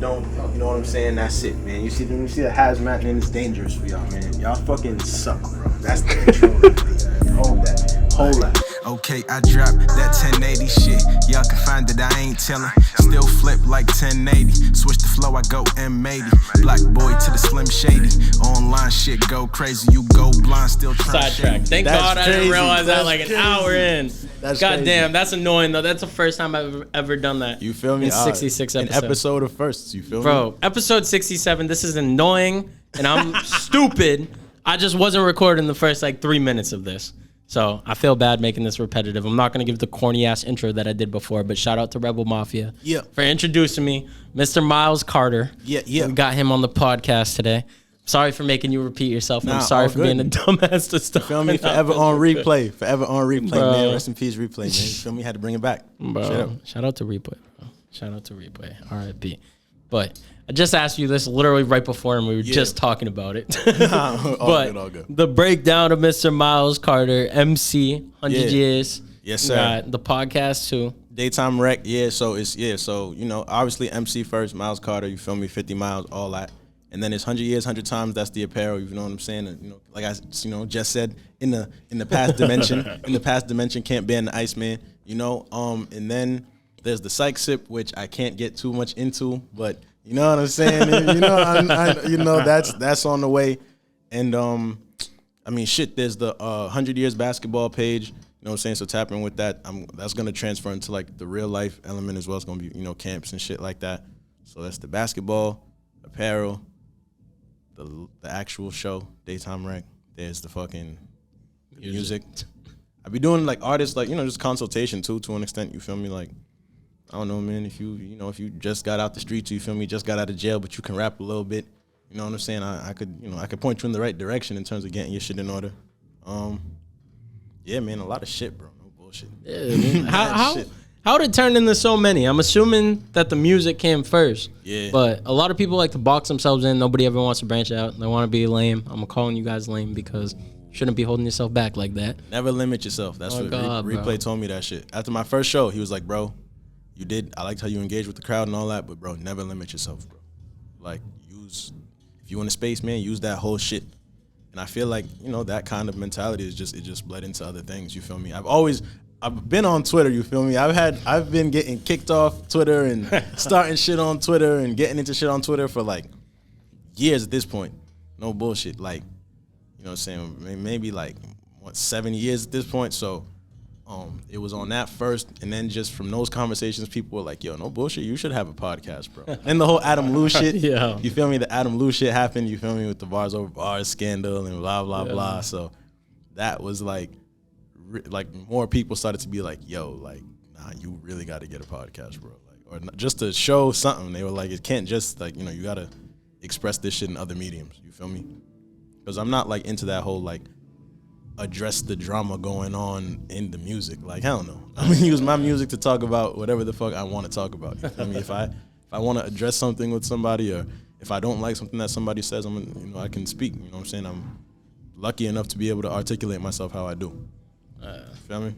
don't, you know what I'm saying? That's it, man. You see the hazmat, and it's dangerous for y'all, man. Y'all fucking suck, bro. That's the intro. Hold that. Okay, I dropped that 1080 shit. Y'all can find it, I ain't telling. Still flip like 1080. Switch the flow, I go M80. Black boy to the Slim Shady. Online shit go crazy. You go blind, still trying to sidetrack. Thank God I didn't realize that like an crazy. hour in. That's God crazy. damn, that's annoying though. That's the first time I've ever done that. You feel me? In 66 episodes. An episode of firsts, you feel me? Bro, episode 67, this is annoying and I'm stupid. I just wasn't recording the first like 3 minutes of this. So I feel bad making this repetitive. I'm not going to give the corny ass intro that I did before, but shout out to Rebel Mafia for introducing me. Mr. Miles Karter. Yeah. We got him on the podcast today. Sorry for making you repeat yourself. I'm sorry for being a dumbass to start. Feel me? Forever on replay. Bro. Man. Rest in peace, replay, man. You feel me? Had to bring it back. Bro, shout out to Replay, bro. Shout out to Replay. R.I.P. But I just asked you this literally right before, and we were just talking about it. All good. The breakdown of Mr. Miles Karter, MC, 100 years. Yes, sir. Got the podcast too. Daytime rec, so you know, obviously MC first, Miles Karter, you feel me, 50 miles, all that. And then it's 100 years, 100 times, that's the apparel, you know what I'm saying? And, you know, like I just said, in the past dimension, can't ban the Iceman, you know? And then there's the psych sip, which I can't get too much into, but you know what I'm saying? You know, that's on the way. And I mean, shit, there's the 100 years basketball page. You know what I'm saying? So tapping with that, that's gonna transfer into like the real life element as well. It's gonna be, you know, camps and shit like that. So that's the basketball, apparel, the actual show, daytime rec. There's the fucking music. I be doing like artists, like, you know, just consultation too, to an extent. You feel me? Like, I don't know, man. If you just got out the streets, you feel me, just got out of jail, but you can rap a little bit. You know what I'm saying? I could point you in the right direction in terms of getting your shit in order. Yeah, man, a lot of shit, bro. No bullshit. Yeah, how did it turn into so many? I'm assuming that the music came first. Yeah. But a lot of people like to box themselves in. Nobody ever wants to branch out. They want to be lame. I'm calling you guys lame because you shouldn't be holding yourself back like that. Never limit yourself. That's what Replay told me that shit. After my first show, he was like, bro, I liked how you engaged with the crowd and all that, but bro, never limit yourself, bro. Like, if you in a space, man, use that whole shit. And I feel like, you know, that kind of mentality it just bled into other things, you feel me? I've been on Twitter, you feel me? I've been getting kicked off Twitter and starting shit on Twitter and getting into shit on Twitter for like years at this point. No bullshit. Like, you know what I'm saying? Maybe like 7 years at this point. So it was on that first, and then just from those conversations, people were like, yo, no bullshit, you should have a podcast, bro. And the whole Adam Lou shit, you feel me? The Adam Lou shit happened, you feel me, with the bars over bars scandal and blah, blah, blah. So that was like more people started to be like, yo, like, nah, you really got to get a podcast, bro. Like, or just to show something. They were like, it can't just, like, you know, you got to express this shit in other mediums, you feel me? Because I'm not like into that whole like address the drama going on in the music. Like, hell no. I'm gonna use my music to talk about whatever the fuck I want to talk about. You feel me? If I want to address something with somebody, or if I don't like something that somebody says, I can speak. You know what I'm saying? I'm lucky enough to be able to articulate myself how I do. Feel me?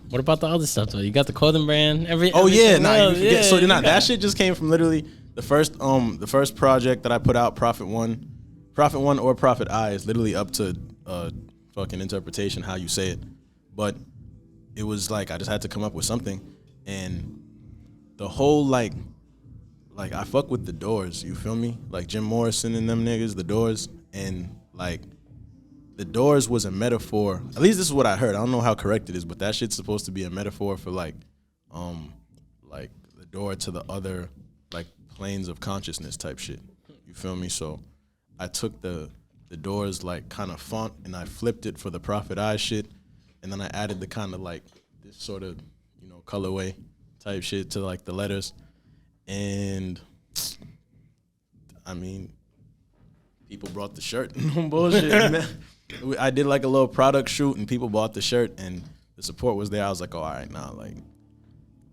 What about the other stuff though? You got the clothing brand, you forget. So that shit just came from literally the first project that I put out, Prophet One or Prophet I is literally up to fucking interpretation how you say it, but it was like I just had to come up with something, and the whole like I fuck with the Doors, you feel me? Like Jim Morrison and them niggas, the Doors, and like the Doors was a metaphor. At least this is what I heard. I don't know how correct it is, but that shit's supposed to be a metaphor for like the door to the other like planes of consciousness type shit. You feel me? So I took the Doors like kind of font and I flipped it for the Prophet Eye shit, and then I added the kind of like this sort of, you know, colorway type shit to like the letters, and I mean, people brought the shirt. No bullshit, man. I did like a little product shoot and people bought the shirt and the support was there. I was like, oh, all right, now like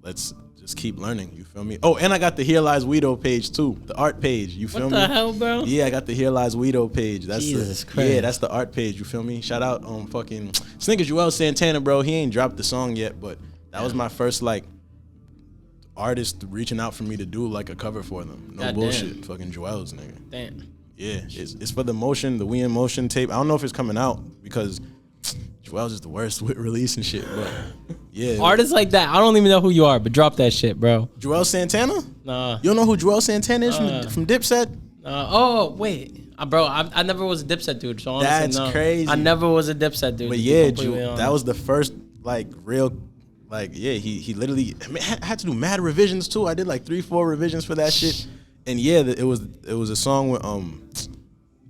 let's just keep learning, you feel me? Oh, and I got the Here Lies Guido page too, the art page, you feel me? What the hell, bro? Yeah, I got the Here Lies Guido page. That's Jesus Christ. Yeah, that's the art page, you feel me? Shout out fucking Snickers Joel Santana, bro. He ain't dropped the song yet, but that was my first like artist reaching out for me to do like a cover for them. No bullshit. Fucking Joel's, nigga. Damn. Yeah, it's for the Motion, the We in Motion tape. I don't know if it's coming out because Joel's is the worst with releasing shit, but yeah. Artists like that, I don't even know who you are, but drop that shit, bro. Joel Santana? Nah. You don't know who Joel Santana is from Dipset? Oh, wait. Bro, I never was a Dipset dude, so honestly, That's crazy. I never was a Dipset dude. But yeah, that was the first, like, real, like, yeah, he literally had to do mad revisions, too. I did, like, 3-4 revisions for that shit. And yeah, it was a song with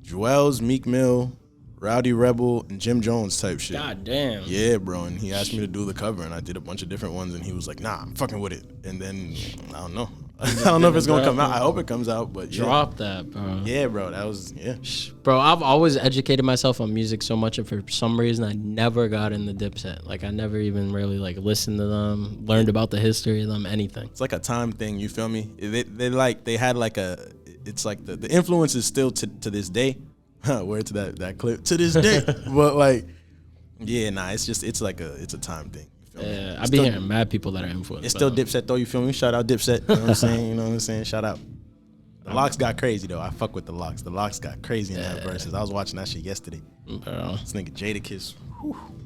Joel's, Meek Mill, Rowdy Rebel, and Jim Jones type shit. God damn. Yeah, bro. And he asked me to do the cover, and I did a bunch of different ones, and he was like, nah, I'm fucking with it. And then, I don't know. I don't know if it's going to come out. I hope it comes out, but yeah. Drop that, bro. Yeah, bro. That was, yeah. Bro, I've always educated myself on music so much, and for some reason, I never got in the Dipset. Like, I never even really, like, listened to them, learned about the history of them, anything. It's like a time thing, you feel me? They had like it's like the influence is still to this day. Word to that clip. To this day. But like, yeah, nah, it's a time thing. Yeah, I be hearing mad people that are influenced. It's still Dipset though, you feel me? Shout out Dipset, you know what I'm saying? You know what I'm saying? Shout out. The Locks got crazy though. I fuck with the Locks. The Locks got crazy in that verses. I was watching that shit yesterday. Bro. This nigga Jadakiss.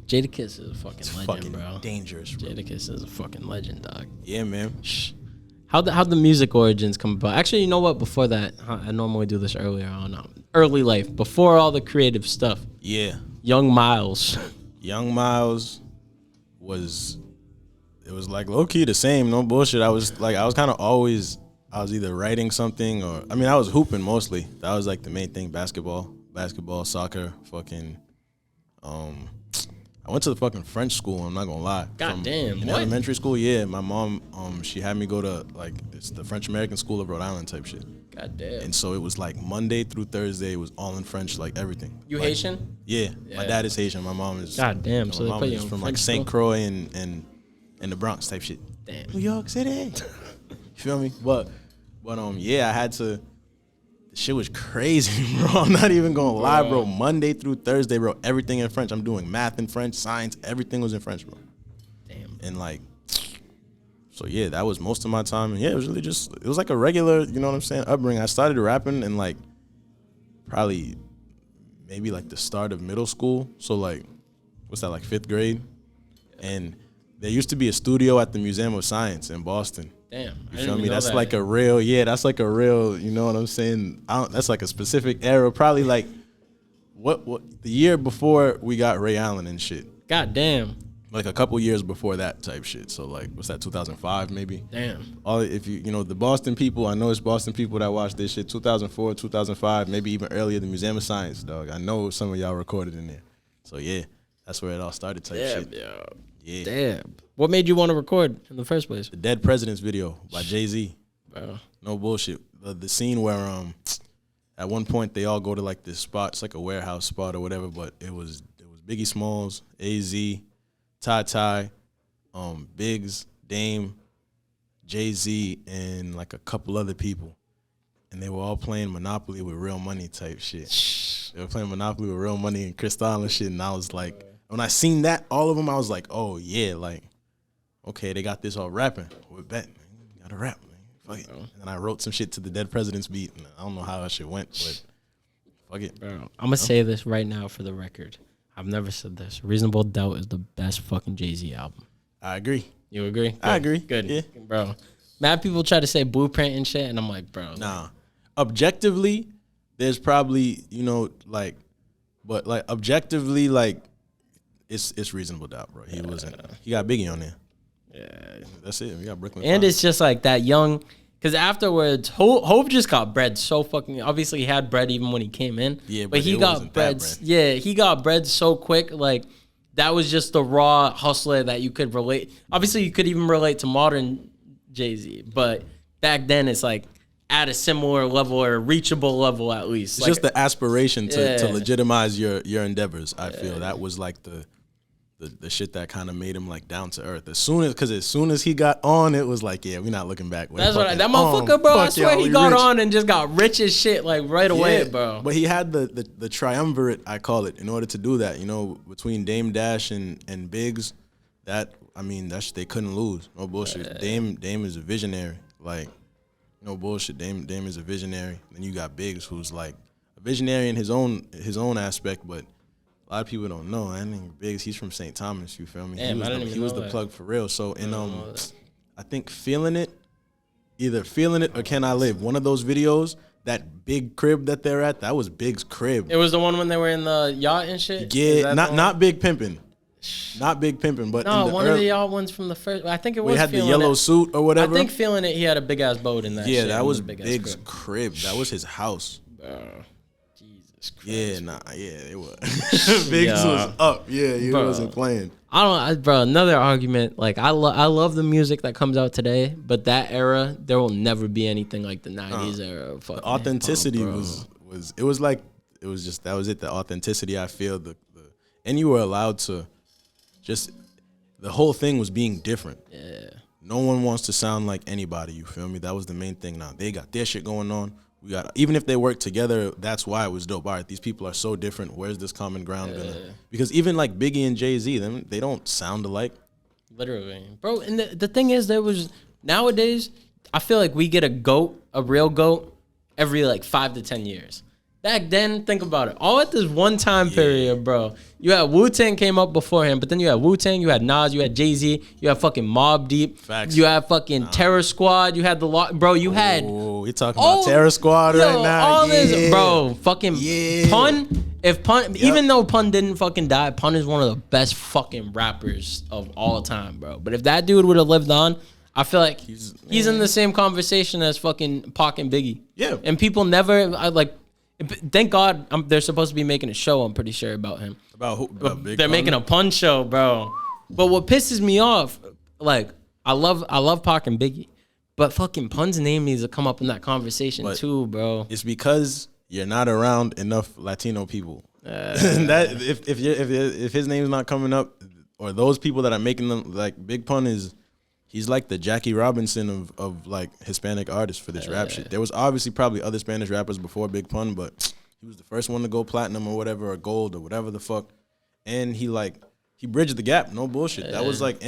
Jadakiss is a fucking legend, fucking bro. Dangerous, bro. Jadakiss is a fucking legend, dog. Yeah, man. How'd the music origins come about? Actually, you know what? Before that, I normally do this earlier on. Early life, before all the creative stuff. Yeah. Young Miles. Young Miles was like low key the same, no bullshit. I was kind of always, I was either writing something or, I mean, I was hooping mostly. That was like the main thing, basketball, soccer, fucking, I went to the fucking French school, I'm not gonna lie. God damn, in elementary school, yeah. My mom, she had me go to, like, it's the French American School of Rhode Island type shit. God damn. And so it was like Monday through Thursday, it was all in French, like everything. You like, Haitian? Yeah. My dad is Haitian. My mom is. God damn. So my mom is from like St. Croix and the Bronx type shit. Damn. New York City. You feel me? But yeah, I had to. The shit was crazy, bro. I'm not even gonna lie, bro. Monday through Thursday, bro, everything in French. I'm doing math in French, science, everything was in French, bro. Damn. And like, so yeah, that was most of my time. And yeah, it was really just, it was like a regular, you know what I'm saying, upbringing. I started rapping in like, probably maybe like the start of middle school. So like, what's that, like 5th grade? And there used to be a studio at the Museum of Science in Boston. Damn. You feel me? That's like a real, that's like a real, you know what I'm saying? That's like a specific era. Probably like, what the year before we got Ray Allen and shit. God damn. Like a couple years before that type shit. So like, what's that, 2005 maybe? Damn. If you know, the Boston people, I know it's Boston people that watch this shit, 2004, 2005, maybe even earlier, the Museum of Science, dog. I know some of y'all recorded in there. So yeah, that's where it all started type shit. Yeah. Damn. What made you want to record in the first place? The Dead Presidents video by Jay-Z. Bro. No bullshit. The scene where at one point they all go to like this spot, it's like a warehouse spot or whatever, but it was Biggie Smalls, AZ, Ty, Biggs, Dame, Jay-Z, and like a couple other people. And they were all playing Monopoly with real money type shit. They were playing Monopoly with real money and Cristal and shit, and I was like, when I seen that, all of them, I was like, oh yeah, like, okay, they got this all rapping. With bet, man, you gotta rap, man. Fuck it. And then I wrote some shit to the Dead Presidents beat, and I don't know how that shit went, but fuck it. Bro, I'm gonna say this right now for the record. I've never said this. Reasonable Doubt is the best fucking Jay-Z album. I agree. You agree? Good. I agree. Good. Yeah. Bro. Mad people try to say Blueprint and shit, and I'm like, bro. Nah. Objectively, there's probably, you know, like, but like objectively, like, it's Reasonable Doubt, bro. He got Biggie on there. Yeah. That's it. We got Brooklyn. And it's just like that young, because afterwards, Hov just got bread so fucking, obviously he had bread even when he came in. Yeah, but he got bread. Yeah, he got bread so quick. Like, that was just the raw hustler that you could relate. Obviously, you could even relate to modern Jay-Z, but back then it's like at a similar level or a reachable level at least. It's like, just the aspiration to legitimize your endeavors. I feel that was like the shit that kind of made him like down to earth. As soon as he got on, it was like, yeah, we're not looking back. That's what that motherfucker, bro. I swear he got on and just got rich as shit like right away, bro. But he had the triumvirate, I call it, in order to do that. You know, between Dame Dash and Biggs, that I mean, they couldn't lose. No bullshit. Dame is a visionary. Like, no bullshit. Dame is a visionary. Then you got Biggs, who's like a visionary in his own aspect, but a lot of people don't know. I think Biggs, he's from St. Thomas. You feel me? Damn, he was the plug for real. So I think either feeling it or Can I Live? One of those videos. That big crib that they're at, that was Big's crib. It was the one when they were in the yacht and shit? Yeah, not Big Pimpin'. Not Big Pimpin', but no, one of the yacht ones from the first. I think it was. We had the yellow suit or whatever. I think Feeling It, he had a big ass boat in that. Yeah, shit. that was Big's crib. That was his house. Jesus Christ. It was. Biggs was up. Yeah, he wasn't playing. Bro, another argument. Like I love the music that comes out today, but that era, there will never be anything like the 90s era. Of the authenticity was it was like it was just that was it. The authenticity, I feel and you were allowed to just the whole thing was being different. Yeah. No one wants to sound like anybody. You feel me? That was the main thing. Now they got their shit going on. We got even if they work together, that's why it was dope. All right, these people are so different. Where's this common ground gonna? Because even like Biggie and Jay-Z, they don't sound alike. Literally, bro. And the thing is, nowadays, I feel like we get a real goat, every like 5 to 10 years. Back then, think about it. All at this one time period, bro. You had Wu-Tang came up before him, but then you had Wu-Tang, you had Nas, you had Jay-Z, you had fucking Mobb Deep. Facts. You had fucking Terror Squad, you had bro, you had... Oh, you're talking about Terror Squad right now. All this, bro, fucking Pun, even though Pun didn't fucking die, Pun is one of the best fucking rappers of all time, bro. But if that dude would have lived on, I feel like he's in the same conversation as fucking Pac and Biggie. Yeah. And people never, thank God they're supposed to be making a show, I'm pretty sure, about him. About who? About Big They're Pun? making a Pun show, bro. But what pisses me off, like, I love Pac and Biggie, but fucking Pun's name needs to come up in that conversation too, bro. It's because you're not around enough Latino people. That if his name's not coming up, or those people that are making them, like Big Pun he's like the Jackie Robinson of like Hispanic artists for this rap shit. There was obviously probably other Spanish rappers before Big Pun, but he was the first one to go platinum or whatever, or gold or whatever the fuck. And he bridged the gap. No bullshit. That was like,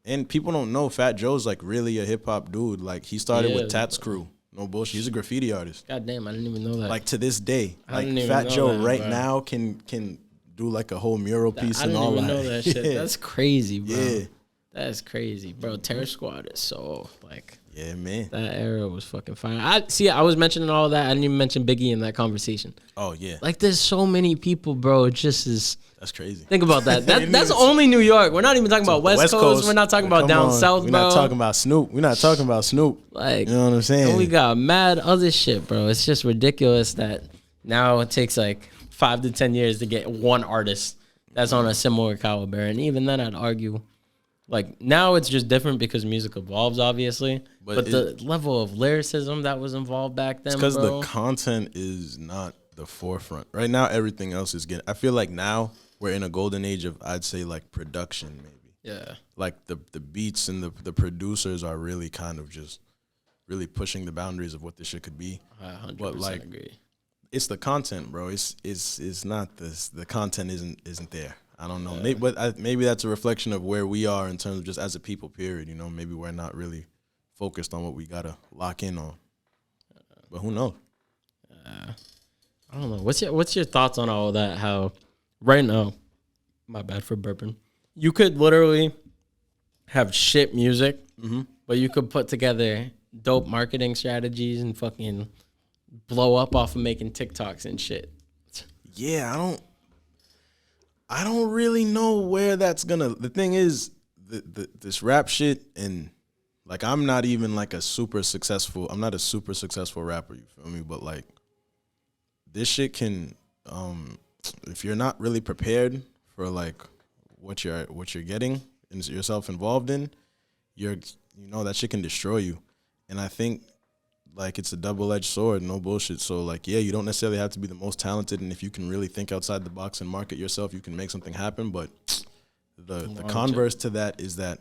and people don't know Fat Joe's like really a hip hop dude. Like he started with Tats Crew. No bullshit. He's a graffiti artist. God damn, I didn't even know that. Like to this day, I didn't like even Fat know Joe that, right bro. now can do like a whole mural piece and all that. I didn't even know that shit. Yeah. That's crazy, bro. Yeah. That's crazy, bro. Terror Squad is so like. Yeah, man. That era was fucking fire. I was mentioning all that. I didn't even mention Biggie in that conversation. Oh yeah. Like there's so many people, bro. It just is. That's crazy. Think about that. That's only New York. We're not even talking about West Coast. We're not talking about down south, bro. We're not talking about Snoop. We're not talking about Snoop. Like, you know what I'm saying? And we got mad other shit, bro. It's just ridiculous that now it takes like 5 to 10 years to get one artist that's on a similar caliber. And even then, I'd argue, like now it's just different because music evolves, obviously. But the level of lyricism that was involved back then, because the content is not the forefront. Right now, everything else is getting. I feel like now we're in a golden age of, I'd say, like production, maybe. Yeah. Like the beats and the producers are really kind of just really pushing the boundaries of what this shit could be. I 100% but like, agree. It's the content, bro. It's not this. The content isn't there. I don't know. Maybe that's a reflection of where we are in terms of just as a people, period. You know, maybe we're not really focused on what we gotta lock in on. But who knows? I don't know. What's your thoughts on all of that? How right now, my bad for burping. You could literally have shit music, but you could put together dope marketing strategies and fucking blow up off of making TikToks and shit. Yeah, I don't really know where that's gonna. The thing is, this rap shit, and like I'm not even like a super successful. I'm not a super successful rapper. You feel me? But like this shit can, if you're not really prepared for like what you're getting and yourself involved in, that shit can destroy you. And I think like it's a double-edged sword, no bullshit. So like, yeah, you don't necessarily have to be the most talented, and if you can really think outside the box and market yourself, you can make something happen. But the converse to that is that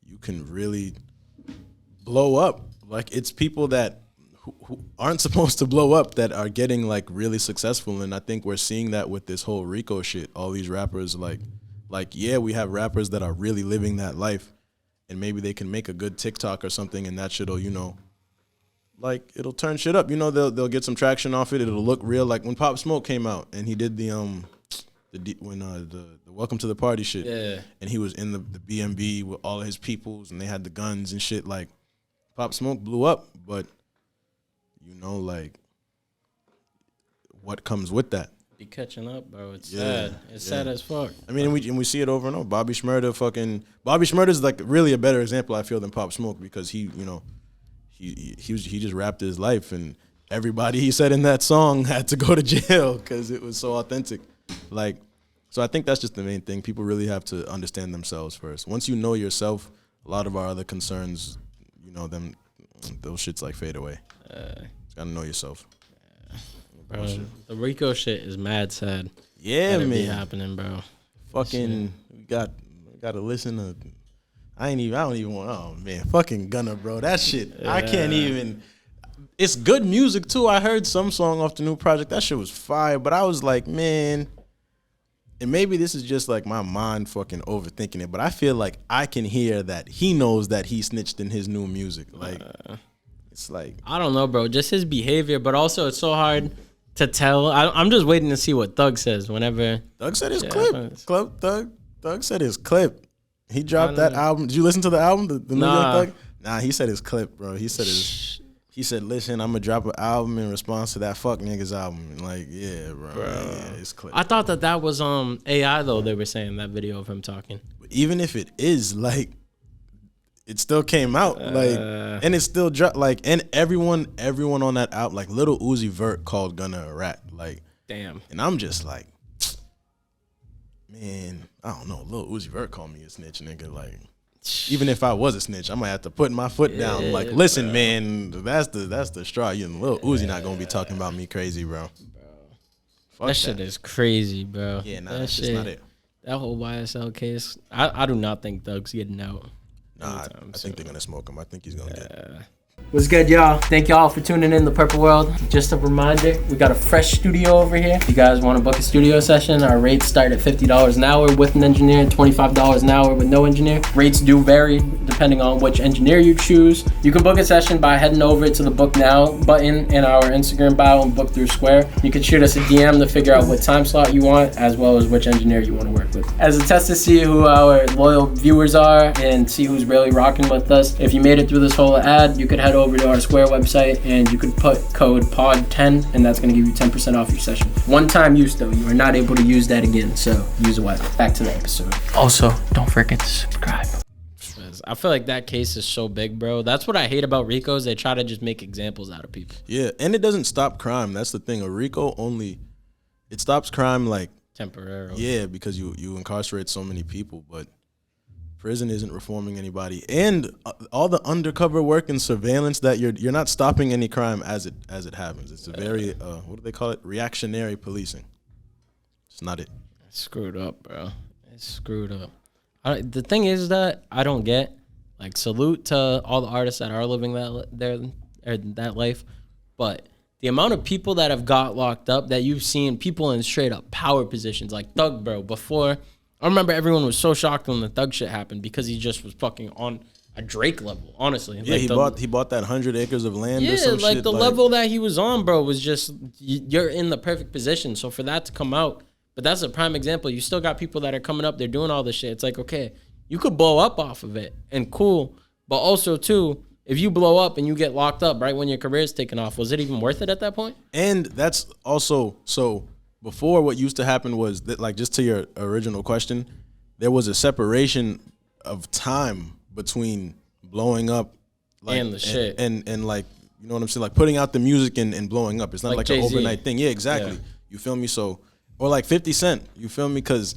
you can really blow up. Like it's people that who aren't supposed to blow up that are getting like really successful, and I think we're seeing that with this whole Rico shit. All these rappers like Like, yeah, we have rappers that are really living that life, and maybe they can make a good TikTok or something, and that shit'll, you know, like, it'll turn shit up. You know, they'll get some traction off it. It'll look real. Like when Pop Smoke came out and he did the Welcome to the Party shit. Yeah. And he was in the BMB with all of his peoples, and they had the guns and shit. Like, Pop Smoke blew up, but you know, like, what comes with that? Be catching up, bro. It's sad. It's sad as fuck. I mean, we see it over and over. Bobby Shmurda is like really a better example, I feel, than Pop Smoke, because he, you know, he just rapped his life, and everybody he said in that song had to go to jail because it was so authentic. Like, so I think that's just the main thing. People really have to understand themselves first. Once you know yourself, a lot of our other concerns, you know, those shits like fade away. You gotta know yourself. Bro, the Rico shit is mad sad. Yeah, man. Be happening, bro. Fucking, we gotta listen to. I don't even want. Oh man, fucking Gunna, bro. That shit, I can't even. It's good music too. I heard some song off the new project. That shit was fire. But I was like, man, and maybe this is just like my mind fucking overthinking it, but I feel like I can hear that he knows that he snitched in his new music. Like, it's like, I don't know, bro. Just his behavior, but also it's so hard to tell. I'm just waiting to see what Thug says whenever. Thug said his clip. Thug said his clip. He dropped that album. Did you listen to the album, the New York Thug? Nah, he said his clip, bro. He said, listen, I'm gonna drop an album in response to that fuck niggas album. And like, yeah, bro. Yeah, his clip. I thought that was AI though. They were saying that video of him talking. But even if it is, like, it still came out, like, and it still dropped, like, and everyone on that album, like, Lil Uzi Vert called Gunna a rat, like, damn. And I'm just like, man, I don't know. Lil Uzi Vert called me a snitch, nigga. Like, even if I was a snitch, I might have to put my foot down. Like, listen, bro, man, that's the straw. You know, Lil Uzi not gonna be talking about me crazy, bro. Fuck that shit is crazy, bro. Yeah, nah, that's just not it. That whole YSL case, I do not think Thug's getting out. Nah, I think they're gonna smoke him. I think he's gonna get. What's good, y'all? Thank y'all for tuning in to Purple World. Just a reminder, we got a fresh studio over here. If you guys want to book a studio session, our rates start at $50 an hour with an engineer and $25 an hour with no engineer. Rates do vary depending on which engineer you choose. You can book a session by heading over to the Book Now button in our Instagram bio and book through Square. You can shoot us a DM to figure out what time slot you want, as well as which engineer you want to work with. As a test to see who our loyal viewers are and see who's really rocking with us, if you made it through this whole ad, you could head over to our Square website and you could put code POD10 and that's going to give you 10% off your session. One time use though, you are not able to use that again, so use it wisely. Back to the episode. Also, don't forget to subscribe. I feel like that case is so big, bro. That's what I hate about Rico, is they try to just make examples out of people. Yeah, and it doesn't stop crime. That's the thing. A Rico it stops crime like temporarily. Yeah, because you incarcerate so many people, but prison isn't reforming anybody, and all the undercover work and surveillance that you're not stopping any crime as it happens. It's a very what do they call it? Reactionary policing. It's not it. It's screwed up, bro. It's screwed up. The thing is that I don't get, like, salute to all the artists that are living that life, but the amount of people that have got locked up that you've seen, people in straight up power positions, like Thug, bro, before. I remember everyone was so shocked when the Thug shit happened because he just was fucking on a Drake level, honestly. Yeah, like he bought that 100 acres of land or some shit. Yeah, like the level that he was on, bro, was just, you're in the perfect position. So for that to come out, but that's a prime example. You still got people that are coming up, they're doing all this shit. It's like, okay, you could blow up off of it and cool, but also too, if you blow up and you get locked up right when your career is taking off, was it even worth it at that point? And that's also, so before, what used to happen was that, like, just to your original question, there was a separation of time between blowing up, like, and the shit, and like, you know what I'm saying, like putting out the music and blowing up. It's not like an overnight thing. Yeah, exactly. Yeah. You feel me? So, or like 50 Cent. You feel me? Because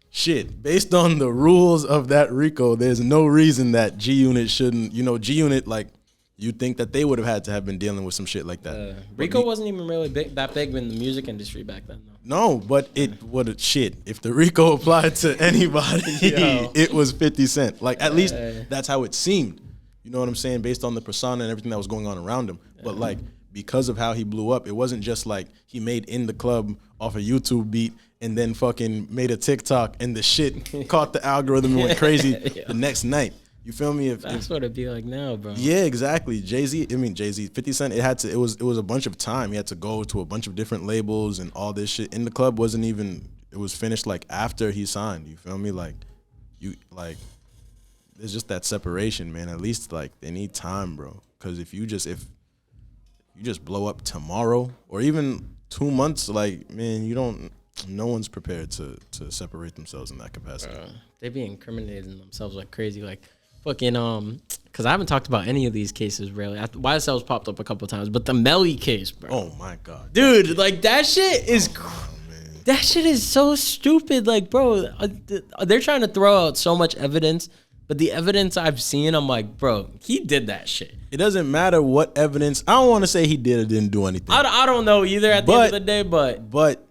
shit, based on the rules of that Rico, there's no reason that G Unit shouldn't. You know, G Unit, like, you'd think that they would have had to have been dealing with some shit like that. Rico wasn't even really that big in the music industry back then, though. No, but it would have shit. If the Rico applied to anybody, it was 50 Cent. Like, at least that's how it seemed. You know what I'm saying? Based on the persona and everything that was going on around him. But like, because of how he blew up. It wasn't just like he made In the Club off a YouTube beat and then fucking made a TikTok and the shit caught the algorithm and went crazy the next night. You feel me? That's what it'd be like now, bro. Yeah, exactly. Jay-Z, 50 Cent, it was a bunch of time. He had to go to a bunch of different labels and all this shit. In the Club wasn't even, it was finished like after he signed. You feel me? Like, there's just that separation, man. At least like they need time, bro. Because if you just blow up tomorrow or even 2 months, like, man, no one's prepared to separate themselves in that capacity. They be incriminating themselves like crazy, like fucking because I haven't talked about any of these cases really. YSL's popped up a couple times, but the Melly case, bro. Oh my god, dude, like that shit is that shit is so stupid. Like, bro, they're trying to throw out so much evidence, but the evidence I've seen, I'm like, bro, he did that shit. It doesn't matter what evidence. I don't want to say he did or didn't do anything. I don't know either at the end of the day, but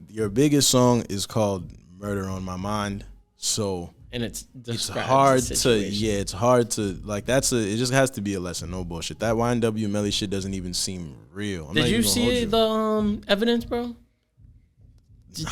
your biggest song is called "Murder on My Mind," so. And it's hard to like. It just has to be a lesson. No bullshit. That YNW Melly shit doesn't even seem real. Did you see the evidence, bro? This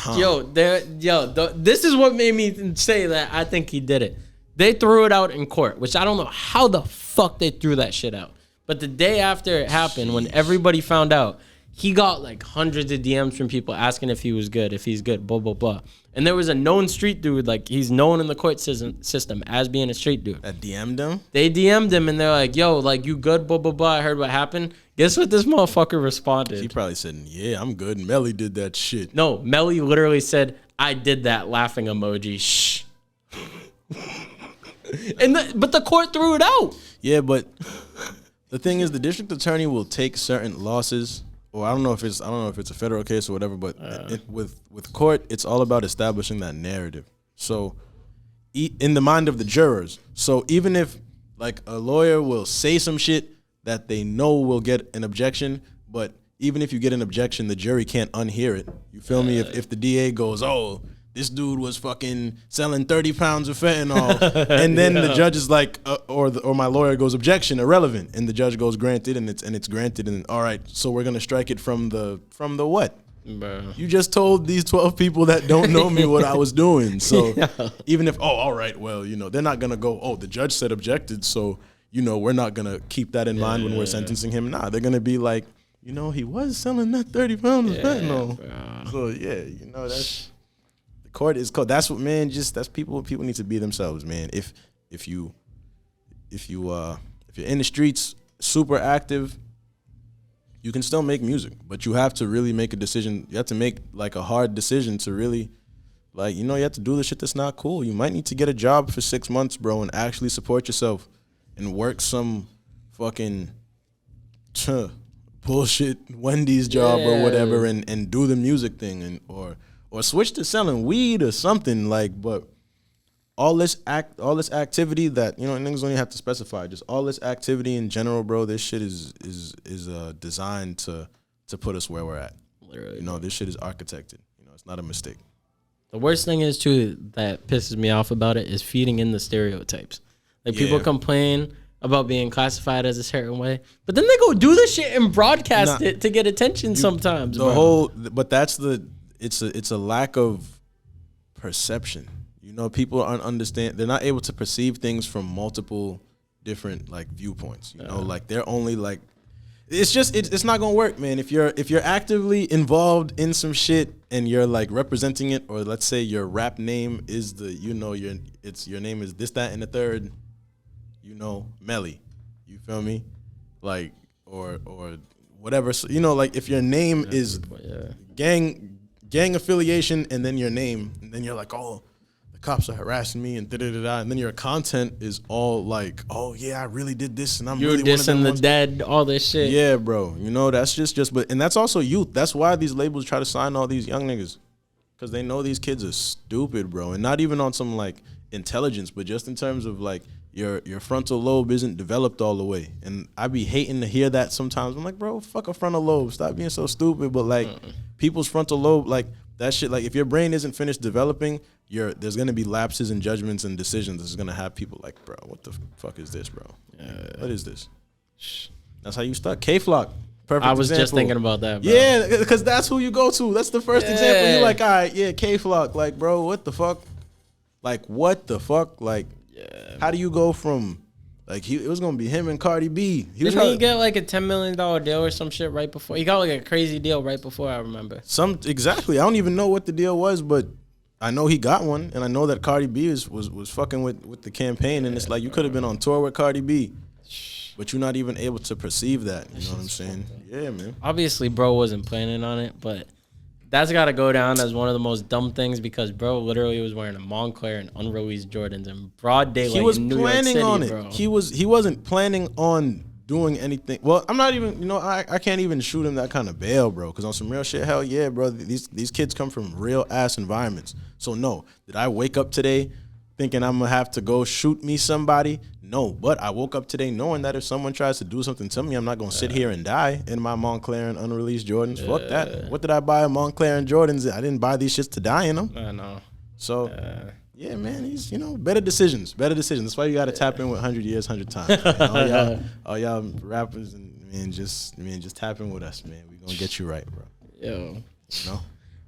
is what made me say that I think he did it. They threw it out in court, which I don't know how the fuck they threw that shit out. But the day after it happened, when everybody found out, he got like hundreds of DMs from people asking if he's good, blah, blah, blah. And there was a known street dude, like he's known in the court system as being a street dude. That DM'd him? They DM'd him and they're like, yo, like you good, blah, blah, blah. I heard what happened. Guess what this motherfucker responded? He probably said, yeah, I'm good. Melly did that shit. No, Melly literally said, I did that laughing emoji. Shh. But the court threw it out. Yeah, but the thing is the district attorney will take certain losses. Or I don't know if it's a federal case or whatever, but with court, it's all about establishing that narrative. So, in the mind of the jurors. So even if like a lawyer will say some shit that they know will get an objection, but even if you get an objection, the jury can't unhear it. You feel me? If the DA goes, oh, this dude was fucking selling 30 pounds of fentanyl. And then the judge is like, or my lawyer goes, objection, irrelevant. And the judge goes, granted, and it's granted. And all right, so we're going to strike it from the what? Bro. You just told these 12 people that don't know me what I was doing. So even if, all right, well, they're not going to go, the judge said objected. So, we're not going to keep that in mind when we're sentencing him. Nah, they're going to be like, he was selling that 30 pounds of fentanyl. Bro. So, yeah, that's... Court is court. That's what, man. That's people. People need to be themselves, man. If you're in the streets, super active, you can still make music, but you have to really make a decision. You have to make like a hard decision to really, like, you have to do the shit that's not cool. You might need to get a job for 6 months, bro, and actually support yourself and work some fucking bullshit Wendy's job or whatever, and do the music thing, or switch to selling weed or something, like. But all this activity that niggas don't even have to specify, just all this activity in general, bro. This shit is designed to put us where we're at. Literally, this shit is architected. It's not a mistake. The worst thing is too that pisses me off about it is feeding in the stereotypes. Like people complain about being classified as a certain way, but then they go do this shit and broadcast it to get attention. Sometimes but that's it's a lack of perception. People aren't understand. They're not able to perceive things from multiple different like viewpoints. Like they're only like, it's not gonna work, man. If you're actively involved in some shit and you're like representing it, or let's say your rap name is your name is this, that, and the third, Melly. You feel me? Like or whatever. So, like if your name is gang affiliation, and then your name, and then you're like, oh, the cops are harassing me, and da-da-da-da, and then your content is all like, oh yeah, I really did this, and you're really dissing the dead, all this shit. Yeah, bro. That's but and that's also youth. That's why these labels try to sign all these young niggas, because they know these kids are stupid, bro, and not even on some like intelligence, but just in terms of like your frontal lobe isn't developed all the way. And I be hating to hear that sometimes. I'm like, bro, fuck a frontal lobe. Stop being so stupid. But like people's frontal lobe, like that shit, like if your brain isn't finished developing, there's gonna be lapses in judgments and decisions. This is gonna have people like, bro, what the fuck is this, bro? What is this? That's how you start. K-Flock. Perfect I was example. just thinking about that, bro. Yeah, because that's who you go to. That's the first example. You're like, all right, yeah, K-Flock. Like, bro, what the fuck? Like, what the fuck? Like, how do you go from, like, it was going to be him and Cardi B. Didn't he get like a $10 million deal or some shit right before? He got like a crazy deal right before, I remember. Exactly. I don't even know what the deal was, but I know he got one. And I know that Cardi B was fucking with the campaign. And it's like, you could have been on tour with Cardi B. But you're not even able to perceive that. You know what I'm saying? Yeah, man. Obviously, bro wasn't planning on it, but that's got to go down as one of the most dumb things because bro literally was wearing a Montclair and unreleased Jordans in broad daylight. He was in New planning York City, on it. Bro. He wasn't planning on doing anything. Well, I'm not even, I can't even shoot him that kind of bail, bro, because on some real shit, hell yeah, bro, these kids come from real ass environments. So no, did I wake up today thinking I'm gonna have to go shoot me somebody? No, but I woke up today knowing that if someone tries to do something to me, I'm not gonna sit here and die in my Montclair and unreleased Jordans. Fuck that. What did I buy a Montclair and Jordans? I didn't buy these shits to die in them. I know. So yeah, man, he's better decisions. That's why you gotta tap in with 100 years, 100 times. Man. All y'all rappers and just tap in with us, man. We gonna get you right, bro. Yo.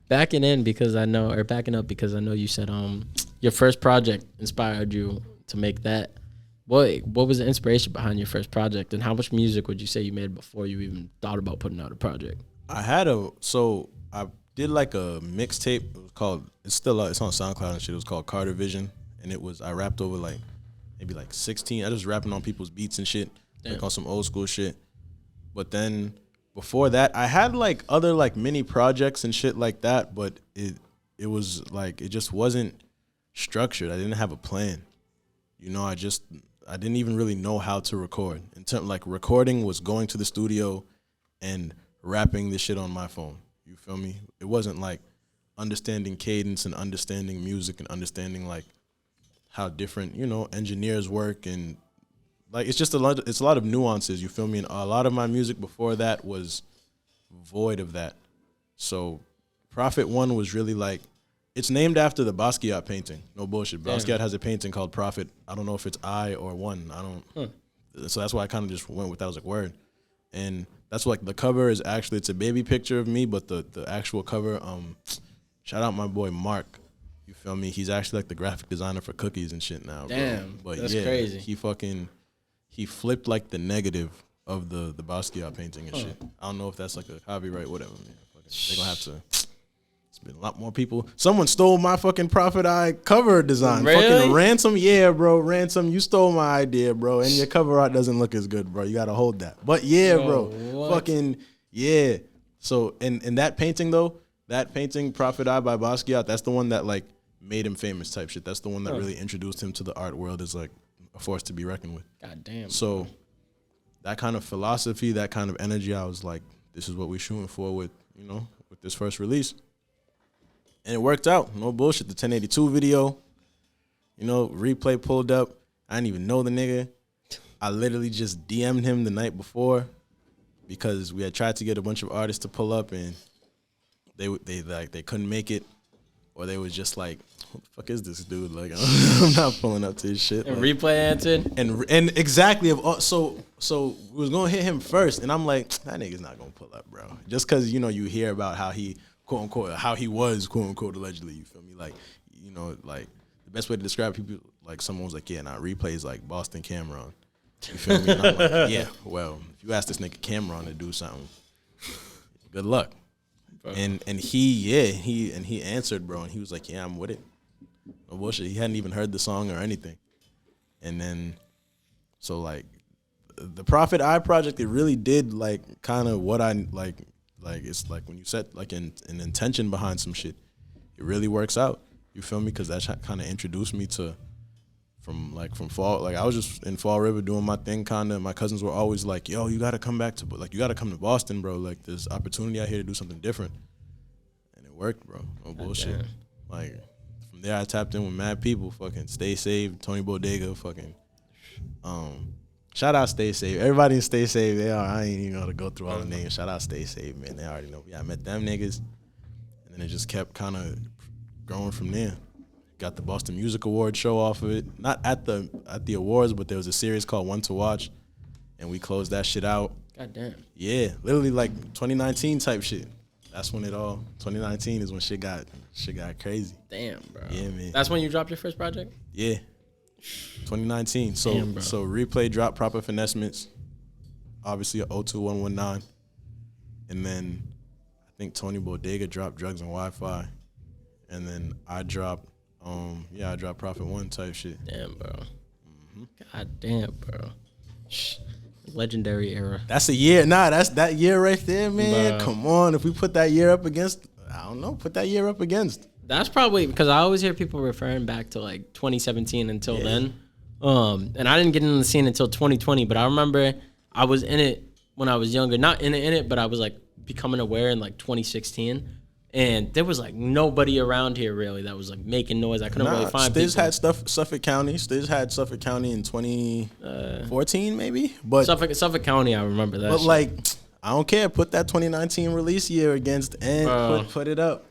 Backing up because I know you said your first project inspired you to make that. What was the inspiration behind your first project, and how much music would you say you made before you even thought about putting out a project? I did like a mixtape. It was called, it's on SoundCloud and shit. It was called Karter Vision, and I rapped over like maybe like 16. I was rapping on people's beats and shit, like on some old school shit. But then before that, I had like other like mini projects and shit like that, but it was like it just wasn't structured. I didn't have a plan. I didn't even really know how to record. In terms like recording was going to the studio and rapping this shit on my phone. You feel me? It wasn't like understanding cadence and understanding music and understanding like how different, engineers work, and like it's a lot of nuances, you feel me? And a lot of my music before that was void of that. So Prophet 1 was really like, it's named after the Basquiat painting. No bullshit. Basquiat has a painting called Prophet. I don't know if it's I or 1. I don't. So that's why I kind of just went with that. I was like, word. And that's like the cover is actually, it's a baby picture of me, but the actual cover, shout out my boy Mark. You feel me? He's actually like the graphic designer for cookies and shit now. Damn, bro. But that's crazy. He flipped like the negative of the Basquiat painting and shit. I don't know if that's like a copyright, whatever, man. They're gonna have to. Been a lot more people. Someone stole my fucking Prophet Eye cover design. Really? Fucking Ransom, yeah, bro. Ransom, you stole my idea, bro. And your cover art doesn't look as good, bro. You gotta hold that. But yeah, bro. What? Fucking yeah. So and that painting though, Prophet Eye by Basquiat, that's the one that like made him famous type shit. That's the one that really introduced him to the art world as like a force to be reckoned with. God damn. So that kind of philosophy, that kind of energy, I was like, this is what we're shooting for with this first release. And it worked out. No bullshit. The 1082 video, Replay pulled up. I didn't even know the nigga. I literally just DM'd him the night before because we had tried to get a bunch of artists to pull up and they couldn't make it, or they was just like, "What the fuck is this dude? Like, I'm not pulling up to his shit." And like, Replay answered. And exactly. So we was gonna hit him first, and I'm like, that nigga's not gonna pull up, bro. Just because you hear about how he, quote unquote, how he was, quote unquote, allegedly, you feel me? Like, like the best way to describe people, like someone was like, yeah, nah, Replay is like Boston Cameron. You feel me? And I'm like, yeah, well, if you ask this nigga Cameron to do something, good luck. Bro. And he answered, bro, and he was like, yeah, I'm with it. No bullshit. He hadn't even heard the song or anything. And then, so like, the Prophet Eye project, it really did like kind of what I like. Like, it's like when you set like an intention behind some shit, it really works out. You feel me? Because that kind of introduced me to from Fall. Like, I was just in Fall River doing my thing kind of. My cousins were always like, yo, you got to come back to, you got to come to Boston, bro. Like, there's opportunity out here to do something different. And it worked, bro. No bullshit. Damn. Like, from there, I tapped in with mad people. Fucking Stay Safe, Tony Bodega, fucking, shout out Stay Safe. Everybody in Stay Safe, I ain't even gonna go through all the names. Shout out Stay Safe, man. They already know. Yeah, I met them niggas. And then it just kept kind of growing from there. Got the Boston Music Awards show off of it. Not at the awards, but there was a series called One to Watch. And we closed that shit out. God damn. Yeah, literally like 2019 type shit. That's when 2019 is when shit got crazy. Damn, bro. Yeah, man. That's when you dropped your first project? Yeah. 2019. So Damn, bro. so Replay dropped Proper Finessments. Obviously a 02119. And then I think Tony Bodega dropped Drugs and Wi-Fi. And then I dropped I dropped Prophet 1 type shit. Damn, bro. God damn, bro. Legendary era. That's a year. Nah, that's that year right there, man. Bro. Come on. If we put that year up against, I don't know, put that year up against. That's probably because I always hear people referring back to like 2017 until then. And I didn't get into the scene until 2020, but I remember I was in it when I was younger. Not in it, but I was like becoming aware in like 2016. And there was like nobody around here really that was like making noise. I couldn't really find Stiz people. had Suffolk County. Stiz had Suffolk County in 2014 maybe. But Suffolk County, I remember that. But shit. like, I don't care. Put that 2019 release year against and put it up.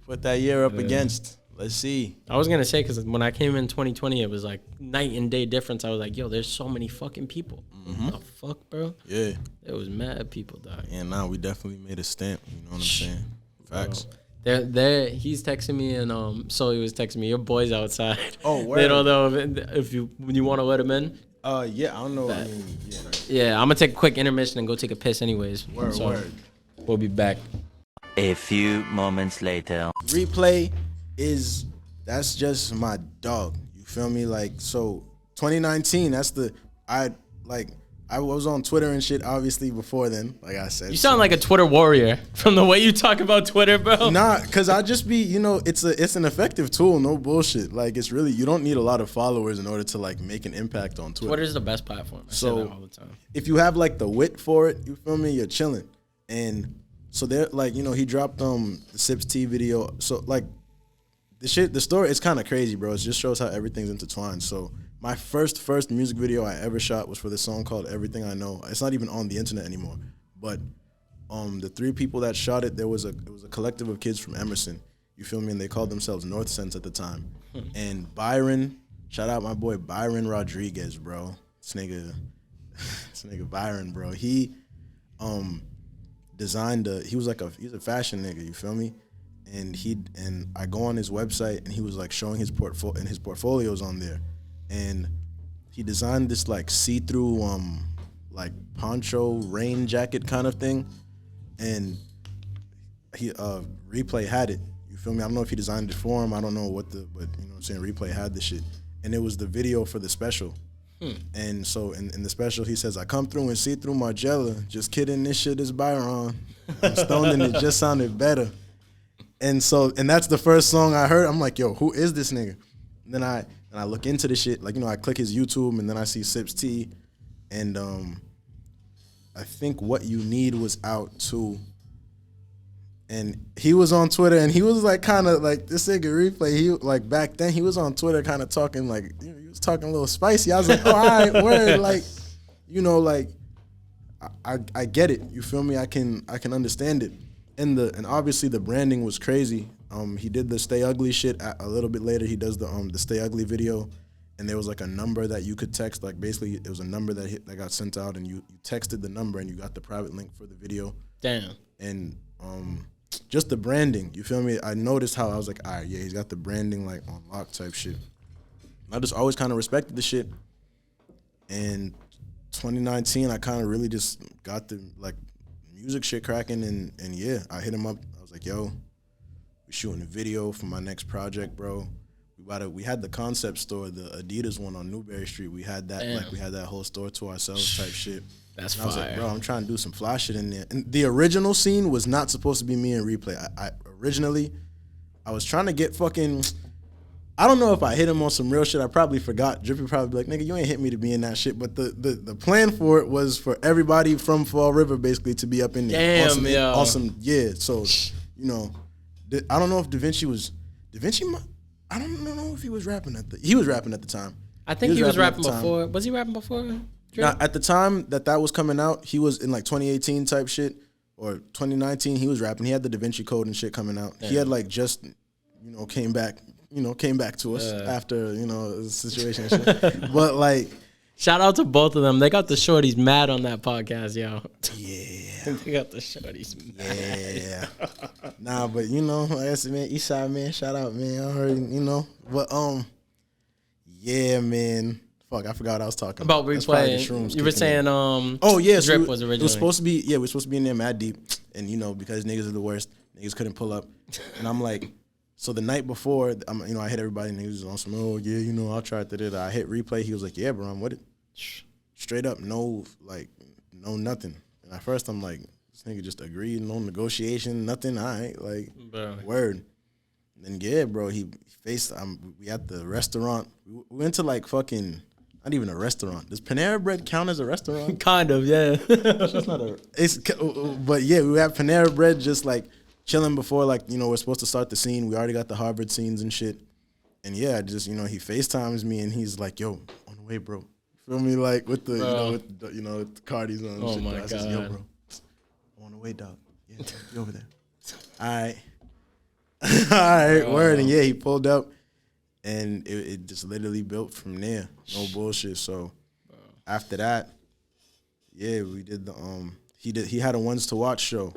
Put that year up against. Let's see. I was gonna say because when I came in 2020, it was like night and day difference. I was like, yo, there's so many fucking people. What the fuck, bro? Yeah. There was mad people dying. And now we definitely made a stamp. You know what I'm saying? Facts. There. He's texting me and Sully was texting me. Your boy's outside. Oh, word. They don't know if you want to let him in. Yeah, I don't know. I mean, Yeah, I'm gonna take a quick intermission and go take a piss anyways. Word. We'll be back. A few moments later. Replay that's just my dog. You feel me? Like, so 2019, I was on Twitter and shit obviously before then, like I said. You sound like a Twitter warrior from the way you talk about Twitter, bro. Nah, cause I just be, it's an effective tool, no bullshit. Like it's really, you don't need a lot of followers in order to like make an impact on Twitter. Twitter's the best platform. I say that all the time. If you have like the wit for it, you feel me, you're chilling. And so they're like, he dropped the Sips T video. So like the story is kind of crazy, bro. It just shows how everything's intertwined. So my first music video I ever shot was for this song called Everything I Know. It's not even on the internet anymore. But the 3 people that shot it, it was a collective of kids from Emerson. You feel me? And they called themselves North Sense at the time. And Byron, shout out my boy Byron Rodriguez, bro. This nigga Byron, bro. He designed he's a fashion nigga, you feel me? And I go on his website and he was like showing his portfolios on there. And he designed this like see-through like poncho rain jacket kind of thing. And he Replay had it. You feel me? I don't know if he designed it for him. I don't know but you know what I'm saying? Replay had the shit. And it was the video for the special. And so in the special, he says, I come through and see through Margiela. Just kidding, this shit is Byron. I'm stoned and it just sounded better. And that's the first song I heard. I'm like, yo, who is this nigga? And then I look into the shit. Like, I click his YouTube and then I see Sips T. And I think What You Need was out too. And he was on Twitter and he was like kind of like this nigga Replay. He like back then he was on Twitter kind of talking like, he was talking a little spicy. I was like, oh, all right, word. Like, like I get it. You feel me? I can understand it. And obviously the branding was crazy. He did the Stay Ugly shit a little bit later. He does the Stay Ugly video, and there was like a number that you could text. Like basically, it was a number that got sent out, and you texted the number, and you got the private link for the video. Damn. And just the branding, you feel me? I noticed how I was like, all right, yeah, he's got the branding like on lock type shit. I just always kind of respected the shit. And 2019, I kind of really just got the like music shit cracking, and yeah, I hit him up. I was like, yo, we shooting a video for my next project, bro. We had the concept store, the Adidas one on Newberry Street. We had that. Damn. Like we had that whole store to ourselves type shit. That's and fire. I was like, bro, I'm trying to do some fly shit in there. And the original scene was not supposed to be me and Replay. Originally, I was trying to get fucking, I don't know if I hit him on some real shit. I probably forgot. Drippy probably be like, nigga, you ain't hit me to be in that shit. But the plan for it was for everybody from Fall River basically to be up in there. Damn, Awesome, yeah. So, I don't know if Da Vinci, I don't know if he was rapping he was rapping at the time. I think he was rapping before. Was he rapping before? Now, at the time that was coming out, he was in like 2018 type shit or 2019. He was rapping. He had the Da Vinci Code and shit coming out. Damn. He had like just, came back to us after the situation and shit. But like, Shout out to both of them. They got the shorties mad on that podcast, yo. Yeah. They got the shorties mad. Yeah. Nah, but you know, like I said, man, Eastside, man, shout out, man. I heard, you know, but yeah, man. Fuck, I forgot what I was talking about. Replay. You were saying oh yeah, so Drip was originally. It was supposed to be, yeah, we're supposed to be in there mad deep, and you know, because niggas are the worst, niggas couldn't pull up, and I'm like, so the night before, you know, I hit everybody, and niggas was on some, oh yeah, you know, I'll try it. I hit Replay, he was like, yeah, bro, I'm with it. Straight up, no, like, no nothing. And at first, I'm like, this nigga just agreed, no negotiation, nothing. All right, like, word. And then yeah, bro, he faced. We at the restaurant. We went to like fucking. Not even a restaurant. Does Panera Bread count as a restaurant? Kind of, yeah. It's not a. But yeah, we had Panera Bread just like chilling before, like, you know, we're supposed to start the scene. We already got the Harvard scenes and shit. And yeah, just, you know, he FaceTimes me and he's like, yo, on the way, bro. Feel me? Like with the, with the Cardis on. Oh shit. my God. Says, yo, bro, I'm on the way, dog. Yeah, be over there. All right. All right, word. And yeah, he pulled up. And it just literally built from there. No bullshit. So after that, yeah, we did the he had a Ones to Watch show,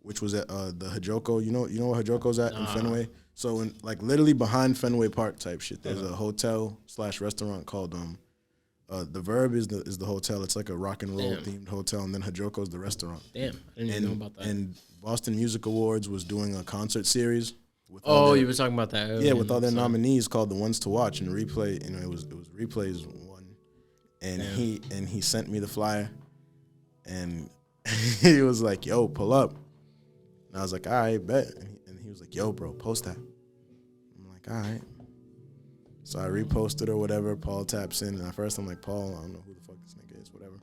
which was at the Hajoko. You know where Hajoko's at in Fenway? So in like literally behind Fenway Park type shit. There's a hotel/restaurant called the Verb is the hotel. It's like a rock and roll themed hotel, and then Hajoko's the restaurant. Damn, I didn't even know about that. And Boston Music Awards was doing a concert series. You were talking about that earlier. Yeah, with all their nominees called the Ones to Watch, and Replay, you know, it was Replay's one, and he sent me the flyer, and he was like, "Yo, pull up," and I was like, "All right, bet," and he was like, "Yo, bro, post that." I'm like, "All right," so I reposted or whatever. Paul taps in, and at first I'm like, "Paul, I don't know who the fuck this nigga is, whatever."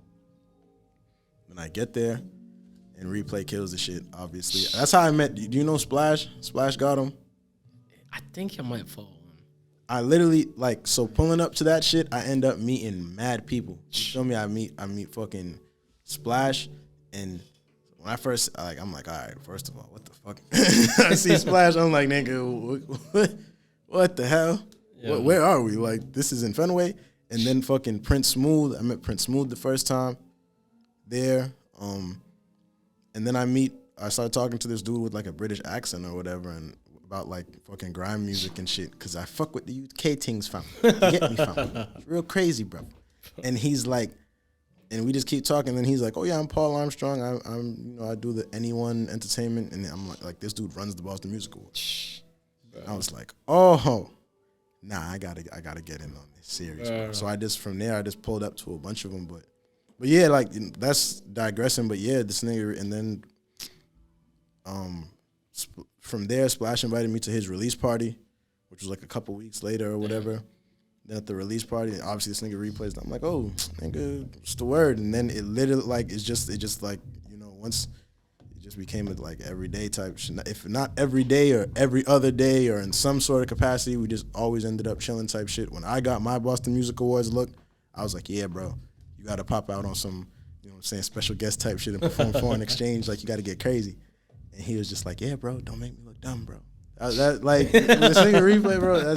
Then I get there. And Replay kills the shit, obviously. That's how I met. Do you know Splash? Splash got him. I think I might follow him. I literally, like, so pulling up to that shit, I end up meeting mad people. You feel me? I meet fucking Splash. And when I first, I'm like, all right, first of all, what the fuck? I see Splash, I'm like, nigga, what the hell? Yeah. Where are we? Like, this is in Fenway. And then fucking Prince Smooth. I met Prince Smooth the first time there. And then I started talking to this dude with like a British accent or whatever, and about like fucking grime music and shit, cause I fuck with the UK things, fam. You get me, fam? It's real crazy, bro. And he's like, and we just keep talking. And then he's like, oh yeah, I'm Paul Armstrong. I'm I do the Anyone Entertainment, and I'm like this dude runs the Boston Music Awards. I was like, oh, nah, I gotta get in on this series. Bro. So from there I pulled up to a bunch of them, But yeah, like, that's digressing. But yeah, this nigga, and then from there, Splash invited me to his release party, which was like a couple weeks later or whatever. Yeah. Then at the release party, obviously this nigga replays. And I'm like, oh, nigga, what's the word? And then it literally, like, it just like, you know, once it just became a, like, everyday type shit. If not every day or every other day or in some sort of capacity, we just always ended up chilling type shit. When I got my Boston Music Awards look, I was like, yeah, bro. You got to pop out on some, you know what I'm saying, special guest type shit and perform foreign exchange. Like, you got to get crazy. And he was just like, yeah, bro, don't make me look dumb, bro. Like, the singer Replay, bro,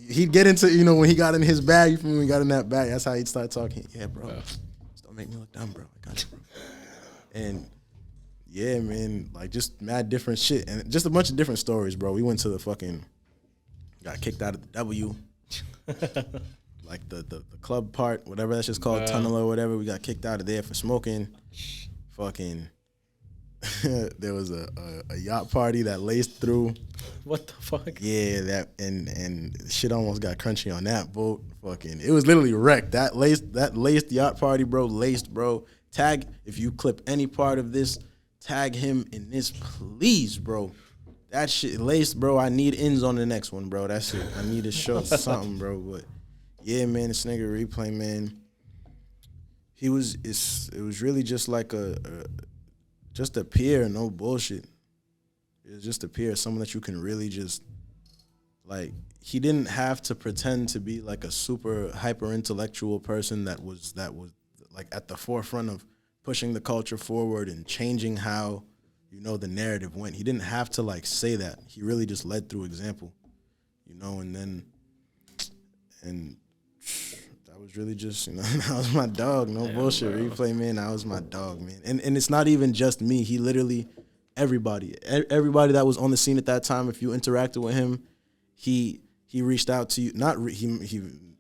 he'd get into, you know, when he got in his bag, you feel me, when he got in that bag, that's how he'd start talking. Yeah, bro, just don't make me look dumb, bro. I got you, bro. And, yeah, man, like, just mad different shit. And just a bunch of different stories, bro. We went to got kicked out of the W. Like the club part, whatever that's just called, tunnel or whatever. We got kicked out of there for smoking. Fucking, there was a yacht party that laced through. What the fuck? Yeah, that and shit almost got crunchy on that boat. Fucking, it was literally wrecked. That laced yacht party, bro. Laced, bro. Tag, if you clip any part of this, tag him in this, please, bro. That shit laced, bro. I need ends on the next one, bro. That's it. I need to show something, bro. But yeah, man, this nigga Replay, man, it was really just like just a peer, no bullshit. It was just a peer, someone that you can really just, like, he didn't have to pretend to be like a super hyper intellectual person that was like at the forefront of pushing the culture forward and changing how, you know, the narrative went. He didn't have to like say that. He really just led through example, you know, and was really just, that was my dog. No bullshit. Bro. Replay, man, that was my dog, man. And it's not even just me. He literally, everybody that was on the scene at that time, if you interacted with him, he reached out to you.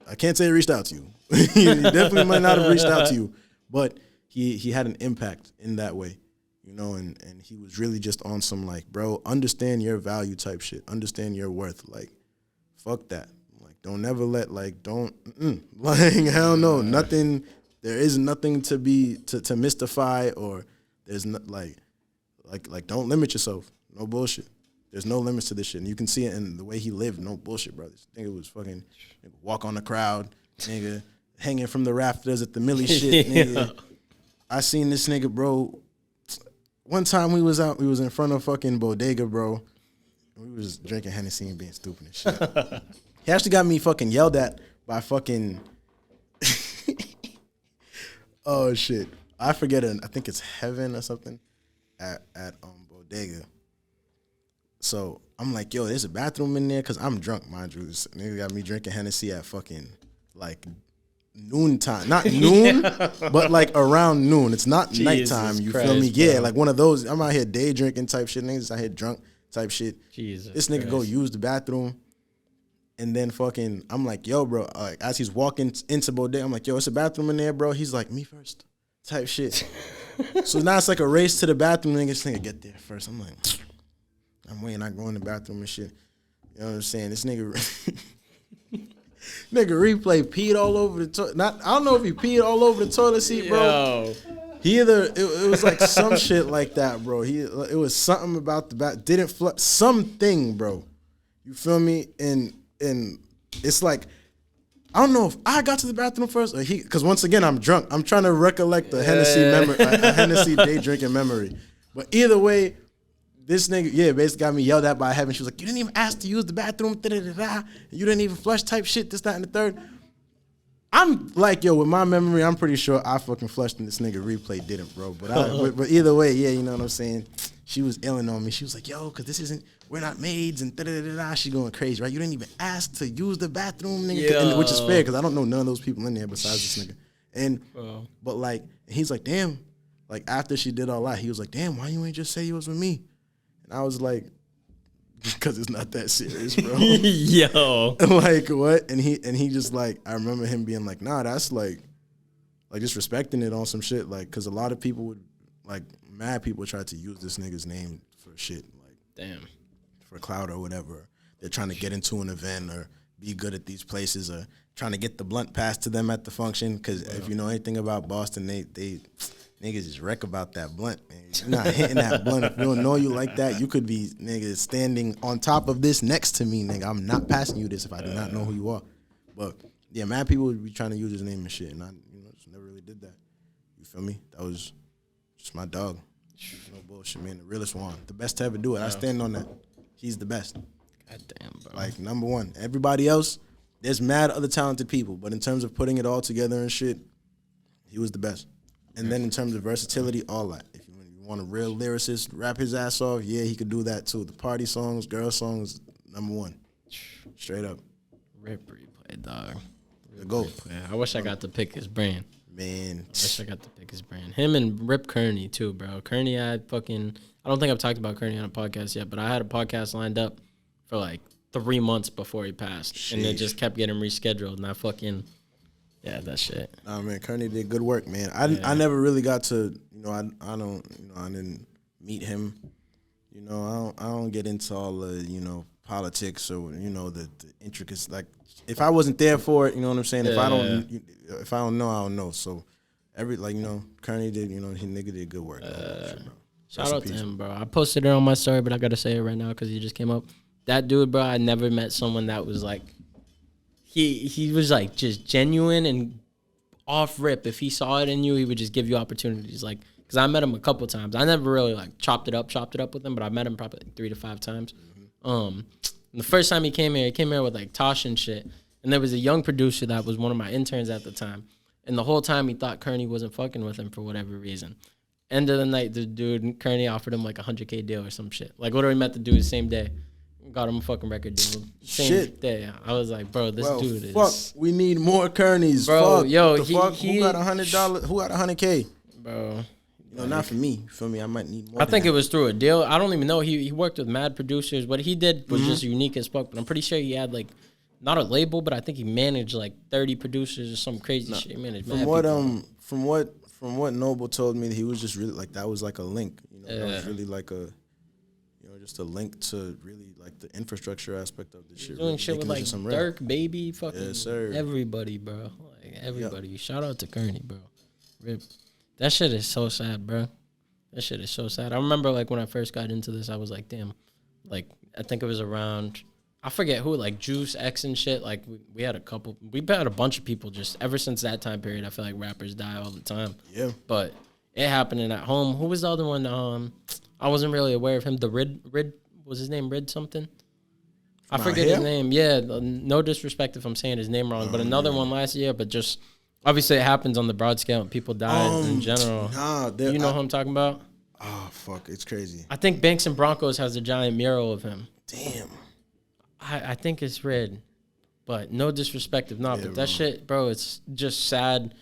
I can't say he reached out to you. He definitely might not have reached out to you, but he had an impact in that way, and he was really just on some like, bro, understand your value type shit. Understand your worth. Like, fuck that. Like, don't never let, like, like, hell no. Nothing, there is nothing to mystify, or there's not, like, don't limit yourself. No bullshit. There's no limits to this shit. And you can see it in the way he lived. No bullshit, bro. This nigga was fucking walk on the crowd, nigga, hanging from the rafters at the Melly shit, nigga. I seen this nigga, bro. One time we was in front of fucking Bodega, bro. We was drinking Hennessy and being stupid and shit. He actually got me fucking yelled at by fucking oh shit. I forget it. I think it's Heaven or something at Bodega. So I'm like, yo, there's a bathroom in there, because I'm drunk, mind you. This nigga got me drinking Hennessy at fucking, like, noon time. Not noon, but, like, around noon. It's not nighttime, you feel me? Bro. Yeah, like one of those, I'm out here day drinking type shit. Niggas out here drunk type shit. Jesus This nigga go use the bathroom, and then fucking, I'm like, yo, bro, like, as he's walking into Bodega, I'm like, yo, it's a bathroom in there, bro. He's like, me first type shit. So now it's like a race to the bathroom. This nigga get there first. I'm like, I'm waiting, I go in the bathroom and shit. You know what I'm saying? This nigga Replay peed all over the toilet. I don't know if he peed all over the toilet seat, bro. Yo. He either, it was like some shit like that, bro. It was something about the bath, didn't flush, something, bro. You feel me? And it's like, I don't know if I got to the bathroom first or he, because once again, I'm drunk. I'm trying to recollect the Hennessy memory, a Hennessy day drinking memory. But either way, this nigga, basically got me yelled at by Heaven. She was like, you didn't even ask to use the bathroom, you didn't even flush type shit, this, that, and the third. I'm like, yo, with my memory, I'm pretty sure I fucking flushed and this nigga Replay didn't, bro. But either way, yeah, you know what I'm saying? She was illing on me. She was like, yo, because we're not maids, and She going crazy, right? You didn't even ask to use the bathroom, nigga, which is fair, because I don't know none of those people in there besides this nigga. And, but like, he's like, damn, like after she did all that, he was like, damn, why you ain't just say you was with me? And I was like, because it's not that serious, bro. Yo. Like, what? And he just like, I remember him being like, nah, that's like just respecting it on some shit. Like, because a lot of people would, like, mad people try to use this nigga's name for shit. Like, damn. For clout or whatever. They're trying to get into an event or be good at these places or trying to get the blunt passed to them at the function. Because if you know anything about Boston, they niggas just wreck about that blunt, man. You're not hitting that blunt. If you don't know you like that, you could be, nigga, standing on top of this next to me, nigga. I'm not passing you this if I do not know who you are. But, yeah, mad people would be trying to use his name and shit, and I just never really did that. You feel me? That was just my dog. No bullshit, man. The realest one. The best to ever do it. I stand on that. He's the best. Goddamn, bro. Like, number one. Everybody else, there's mad other talented people, but in terms of putting it all together and shit, he was the best. And then in terms of versatility, all that. If you want a real lyricist, rap his ass off, yeah, he could do that too. The party songs, girl songs, number one. Straight up. Rip Replay, dog. The GOAT. I wish I got to pick his brain. Man. I wish I got to pick his brain. Him and Rip Kearney too, bro. Kearney, I don't think I've talked about Kearney on a podcast yet, but I had a podcast lined up for like 3 months before he passed. Sheesh. And it just kept getting rescheduled, and I fucking... Yeah, that shit. Nah, man, Kearney did good work, man. I never really got to, I didn't meet him. I don't get into all the, politics or, the intricacies. Like, if I wasn't there for it, you know what I'm saying? If I don't know, I don't know. So, Kearney did, he nigga did good work. Shout out to him, bro. I posted it on my story, but I got to say it right now because he just came up. That dude, bro, I never met someone that was like, He was like just genuine and off rip. If he saw it in you, he would just give you opportunities. Like, because I met him a couple times. I never really like chopped it up with him, but I met him probably like 3 to 5 times. The first time he came here with like Tosh and shit. And there was a young producer that was one of my interns at the time. And the whole time he thought Kearney wasn't fucking with him for whatever reason. End of the night, the dude, Kearney offered him like $100K deal or some shit. Like literally met the dude the same day. got him a fucking record deal. Same Shit. day. I was like, bro, this dude is. Fuck, we need more Kearneys. Bro, fuck. yo, Who got $100? Who got $100K? Bro. You know, not for me. You feel me? I might need more. I think it was through a deal. I don't even know. He worked with mad producers. What he did was just unique as fuck. But I'm pretty sure he had like, not a label, but I think he managed like 30 producers or some crazy shit. He managed mad people. From what Noble told me, he was just really like that was like a link. You know, that was really like a, you know, just a link to really like the infrastructure aspect of this shit. Doing shit with like Dirk, Baby, fucking everybody, bro. Like everybody. Yep. Shout out to Kearney, bro. Rip. That shit is so sad, bro. That shit is so sad. I remember like when I first got into this, I was like, damn. Like I think it was around, I forget who, like Juice X and shit. Like we had a bunch of people just ever since that time period. I feel like rappers die all the time. Yeah. But it happening at home. Who was the other one? I wasn't really aware of him. The Rid was his name Rid something? I forget his name. Yeah. No disrespect if I'm saying his name wrong, but another one last year. But just obviously it happens on the broad scale and people die in general. You know who I'm talking about? Oh fuck, it's crazy. I think Banks and Broncos has a giant mural of him. Damn. I think it's Red, but no disrespect if not. But that shit, bro, it's just sad.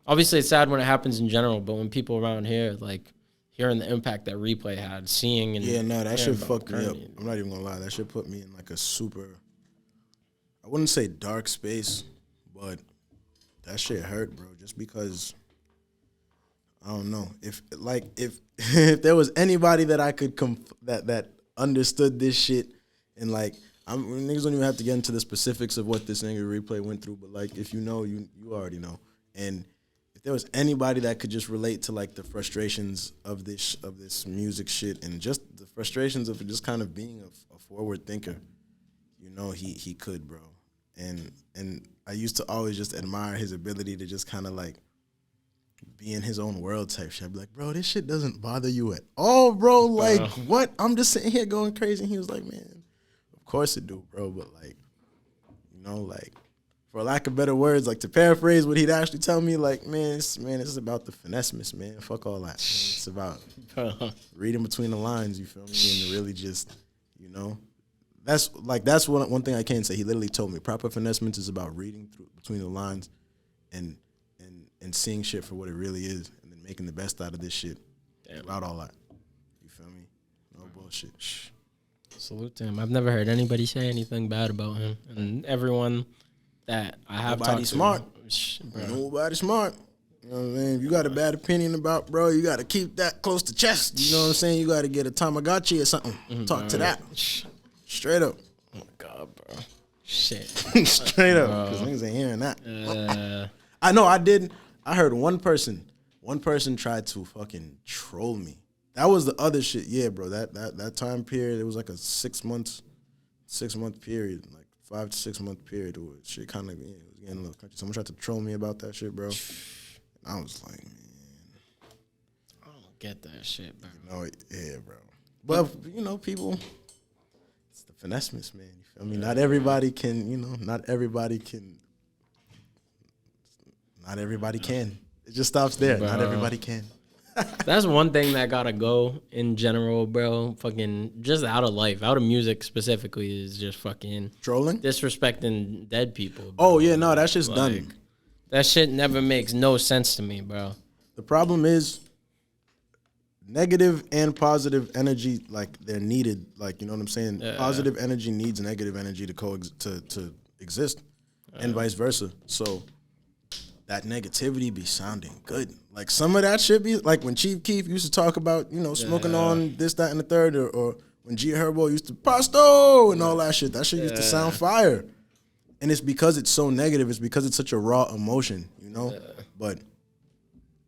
Obviously, it's sad when it happens in general, but when people around here, like, hearing the impact that Replay had, seeing and that shit fucked me up. I'm not even gonna lie, that shit put me in like a super, I wouldn't say dark space, but that shit hurt, bro. Just because, I don't know, if if there was anybody that I could that understood this shit and like. Niggas don't even have to get into the specifics of what this nigga Replay went through, but like if you know, you already know. And if there was anybody that could just relate to like the frustrations of this music shit and just the frustrations of just kind of being a forward thinker, you know, he could, bro. And I used to always just admire his ability to just kind of like be in his own world type shit. I'd be like, bro, this shit doesn't bother you at all, bro. Like what? I'm just sitting here going crazy. And he was like, man. Of course it do, bro, but like, you know, like, for lack of better words, like to paraphrase what he'd actually tell me, like, this is about the finesse, man. Fuck all that. Man. It's about reading between the lines, you feel me? And really just, you know, that's one thing I can say. He literally told me proper finesse is about reading between the lines and seeing shit for what it really is and then making the best out of this shit. Without all that. You feel me? No bullshit. Salute to him. I've never heard anybody say anything bad about him. And everyone that I have talked to. Nobody smart. You know what I'm saying? If you got a bad opinion about, bro, you got to keep that close to chest. You know what I'm saying? You got to get a Tamagotchi or something. Talk to that. Straight up. Oh, my God, bro. Shit. Straight up. Because niggas ain't hearing that. I know, I heard one person tried to fucking troll me. That was the other shit. Yeah, bro. That time period, it was like a 6 month period, like 5 to 6 month period where shit kind of was getting a little crunchy. Someone tried to troll me about that shit, bro. And I was like, man, I don't get that shit, bro. Yeah, bro. But you know, people, it's the finesse, man. You feel me? Not everybody can. It just stops there. Bro. Not everybody can. That's one thing that gotta go in general, bro. Fucking just out of life, out of music specifically, is just fucking trolling, disrespecting dead people. Bro. Oh yeah, no, that's just done. That shit never makes no sense to me, bro. The problem is negative and positive energy, like they're needed. Like, you know what I'm saying? Positive energy needs negative energy to exist, and vice versa. So that negativity be sounding good. Like some of that shit be like when Chief Keef used to talk about, you know, smoking on this, that, and the third, or when G Herbo used to Pasto and all that shit. That shit used to sound fire. And it's because it's so negative. It's because it's such a raw emotion, you know? But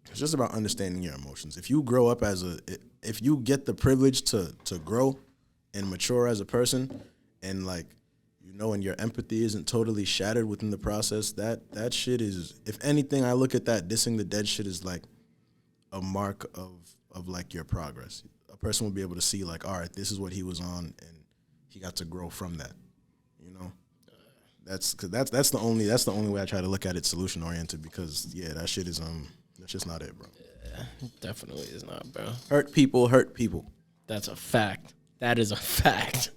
it's just about understanding your emotions. If you grow up if you get the privilege to grow and mature as a person and like, you know, and your empathy isn't totally shattered within the process, that shit is, if anything, I look at that dissing the dead shit is like a mark of like your progress. A person will be able to see like, all right, this is what he was on and he got to grow from that, you know? That's the only way I try to look at it solution oriented, because that shit is that's just not it, bro. Yeah, definitely is not, bro. Hurt people. That's a fact. That is a fact.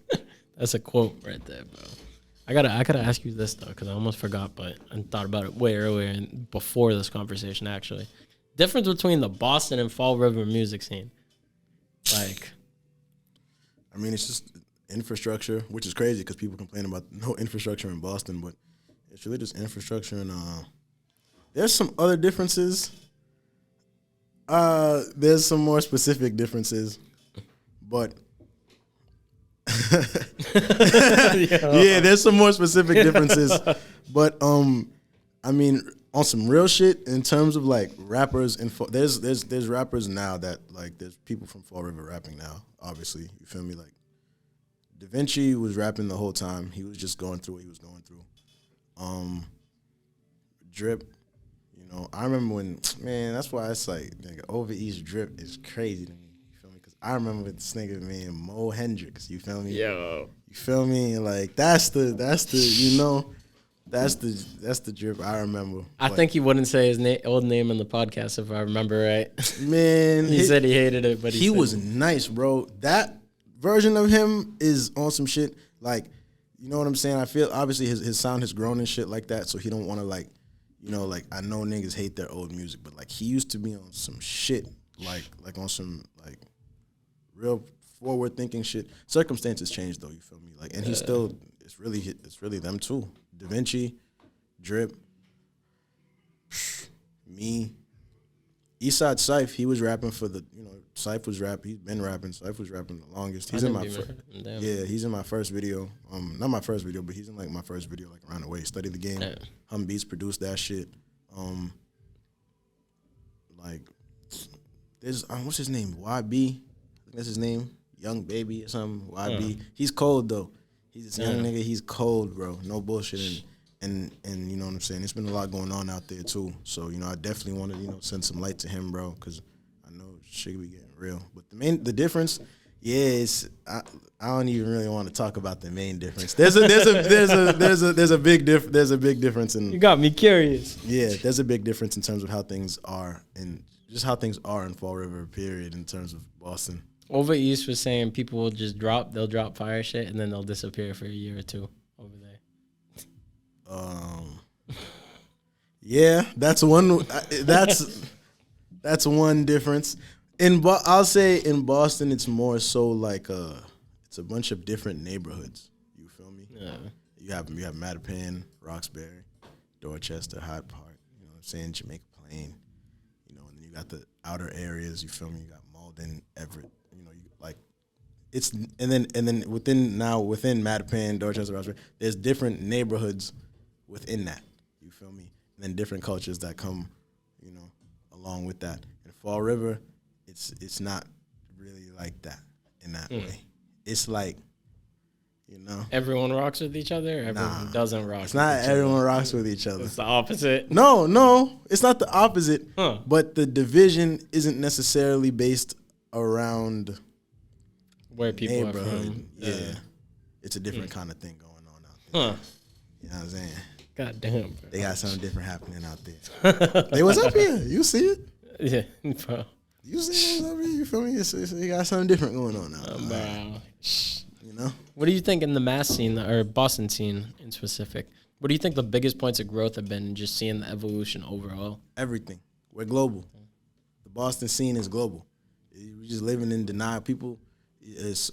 That's a quote right there, bro. I gotta ask you this though, because I almost forgot, but I thought about it way earlier and before this conversation actually. Difference between the Boston and Fall River music scene. Like, I mean, it's just infrastructure, which is crazy because people complain about no infrastructure in Boston, but it's really just infrastructure. And there's some other differences. There's some more specific differences, but yeah, there's some more specific differences. But I mean, on some real shit in terms of like rappers and there's rappers now that like there's people from Fall River rapping now. Obviously, you feel me? Like Da Vinci was rapping the whole time. He was just going through what he was going through. Drip, you know, I remember when, man, that's why it's like, nigga, Over East Drip is crazy to me. You feel me? Because I remember this nigga, man, Mo Hendrix. You feel me? yo, You feel me? Like that's the you know, that's the drip I remember. I think he wouldn't say his old name in the podcast if I remember right. Man, he said he hated it, but he was nice, bro. That version of him is on some shit. Like, you know what I'm saying? I feel obviously his sound has grown and shit like that, so he don't want to like, you know, like I know niggas hate their old music, but like he used to be on some shit, like on some like real forward thinking shit. Circumstances changed though, you feel me? Like, and he's still it's really them too. Da Vinci, Drip, me, Eastside Syph. He was rapping for the, you know, Syph was rapping. He's been rapping. Syph was rapping the longest. He's in my he's in my first video. Not my first video, but he's in like my first video, like around the way. Study the Game. Hum Beats produced that shit. Like there's what's his name? YB. I think that's his name. Young Baby or something. YB. He's cold though. He's this young nigga. He's cold, bro. No bullshit. And you know what I'm saying? There's been a lot going on out there too. So, you know, I definitely want to, you know, send some light to him, bro, because I know shit be getting real. But the difference, is I don't even really want to talk about the main difference. There's a big difference in. You got me curious. Yeah, there's a big difference in terms of how things are and just how things are in Fall River, period, in terms of Boston. Over East was saying people will just they'll drop fire shit and then they'll disappear for a year or two over there. Yeah, that's one. That's one difference. I'll say in Boston, it's more so like it's a bunch of different neighborhoods. You feel me? Yeah. You have Mattapan, Roxbury, Dorchester, Hyde Park. You know what I'm saying? Jamaica Plain. You know, and then you got the outer areas. You feel me? You got Malden, Everett. You know, you like it's and then within Mattapan, Dorchester, Roxbury, there's different neighborhoods within that. You feel me? And then different cultures that come, you know, along with that. In Fall River, it's not really like that in that way. It's like, you know, everyone rocks with each other. Everyone doesn't rock. It's not everyone rocks with each other. It's the opposite. No, it's not the opposite. But the division isn't necessarily based around where people are from. Yeah, it's a different kind of thing going on out there. You know what I'm saying? God damn, bro. They got something different happening out there. They was up here. You see it? Yeah, bro. You see it up here? You feel me? You got something different going on now. Bro. You know? What do you think in the Mass scene, or Boston scene in specific? What do you think the biggest points of growth have been in just seeing the evolution overall? Everything. We're global. The Boston scene is global. We're just living in denial. People,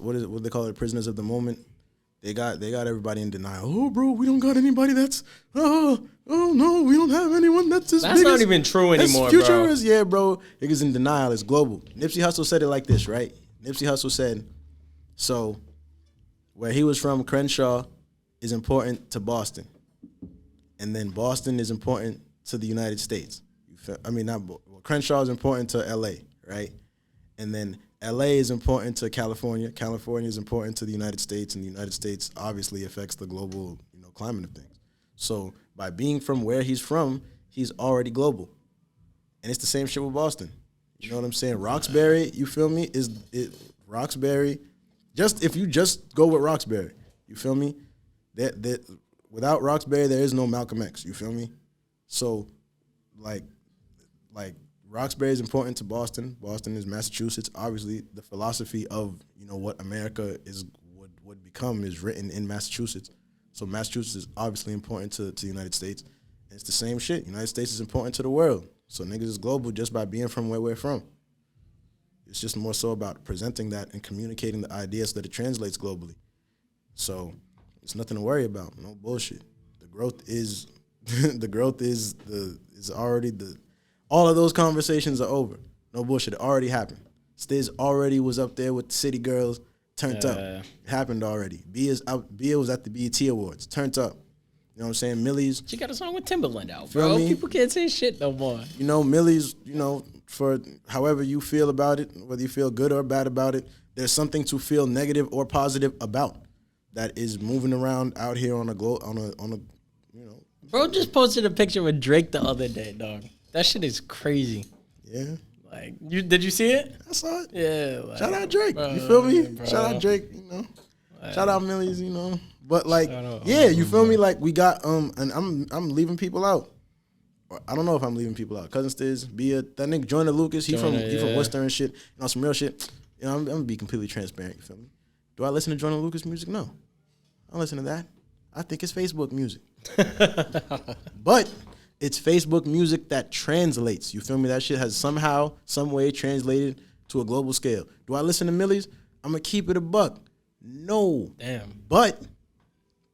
what they call it, prisoners of the moment. They got everybody in denial. Oh, bro, we don't got anybody that's. Oh no, we don't have anyone that's as That's big not as, even true anymore, Future bro. is, yeah, bro. Niggas in denial. It's global. Nipsey Hussle said it like this, right? Nipsey Hussle said, so where he was from, Crenshaw, is important to Boston, and then Boston is important to the United States. Crenshaw is important to L.A., right? And then L.A. is important to California. California is important to the United States, and the United States obviously affects the global, you know, climate of things. So by being from where he's from, he's already global, and it's the same shit with Boston. You know what I'm saying? Roxbury, you feel me? Roxbury? Just if you just go with Roxbury, you feel me? That without Roxbury, there is no Malcolm X. You feel me? So, like. Roxbury is important to Boston. Boston is Massachusetts. Obviously, the philosophy of, you know, what America would become is written in Massachusetts. So Massachusetts is obviously important to the United States. And it's the same shit. United States is important to the world. So niggas is global just by being from where we're from. It's just more so about presenting that and communicating the idea so that it translates globally. So it's nothing to worry about. No bullshit. The growth is already all of those conversations are over. No bullshit. It already happened. Stiz already was up there with the City Girls, turned up. It happened already. Bia was at the BET Awards, turned up. You know what I'm saying? Millie's. She got a song with Timberland out, bro. People can't say shit no more. You know, Millie's, for however you feel about it, whether you feel good or bad about it, there's something to feel negative or positive about that is moving around out here on a Bro just posted a picture with Drake the other day, dog. That shit is crazy. Yeah. Like, did you see it? I saw it. Yeah. Like, shout out Drake. Bro, you feel me? Bro. Shout out Drake, Shout out Millie's, But like, you feel me? Like we got and I'm leaving people out. I don't know if I'm leaving people out. Cousin Stiz, Bia, that nigga Joyner Lucas, he from Worcester and shit. Some real shit. I'm gonna be completely transparent, you feel me? Do I listen to Joyner Lucas music? No. I don't listen to that. I think it's Facebook music. But it's Facebook music that translates. You feel me? That shit has somehow, some way translated to a global scale. Do I listen to Millie's? I'm gonna keep it a buck. No. Damn. But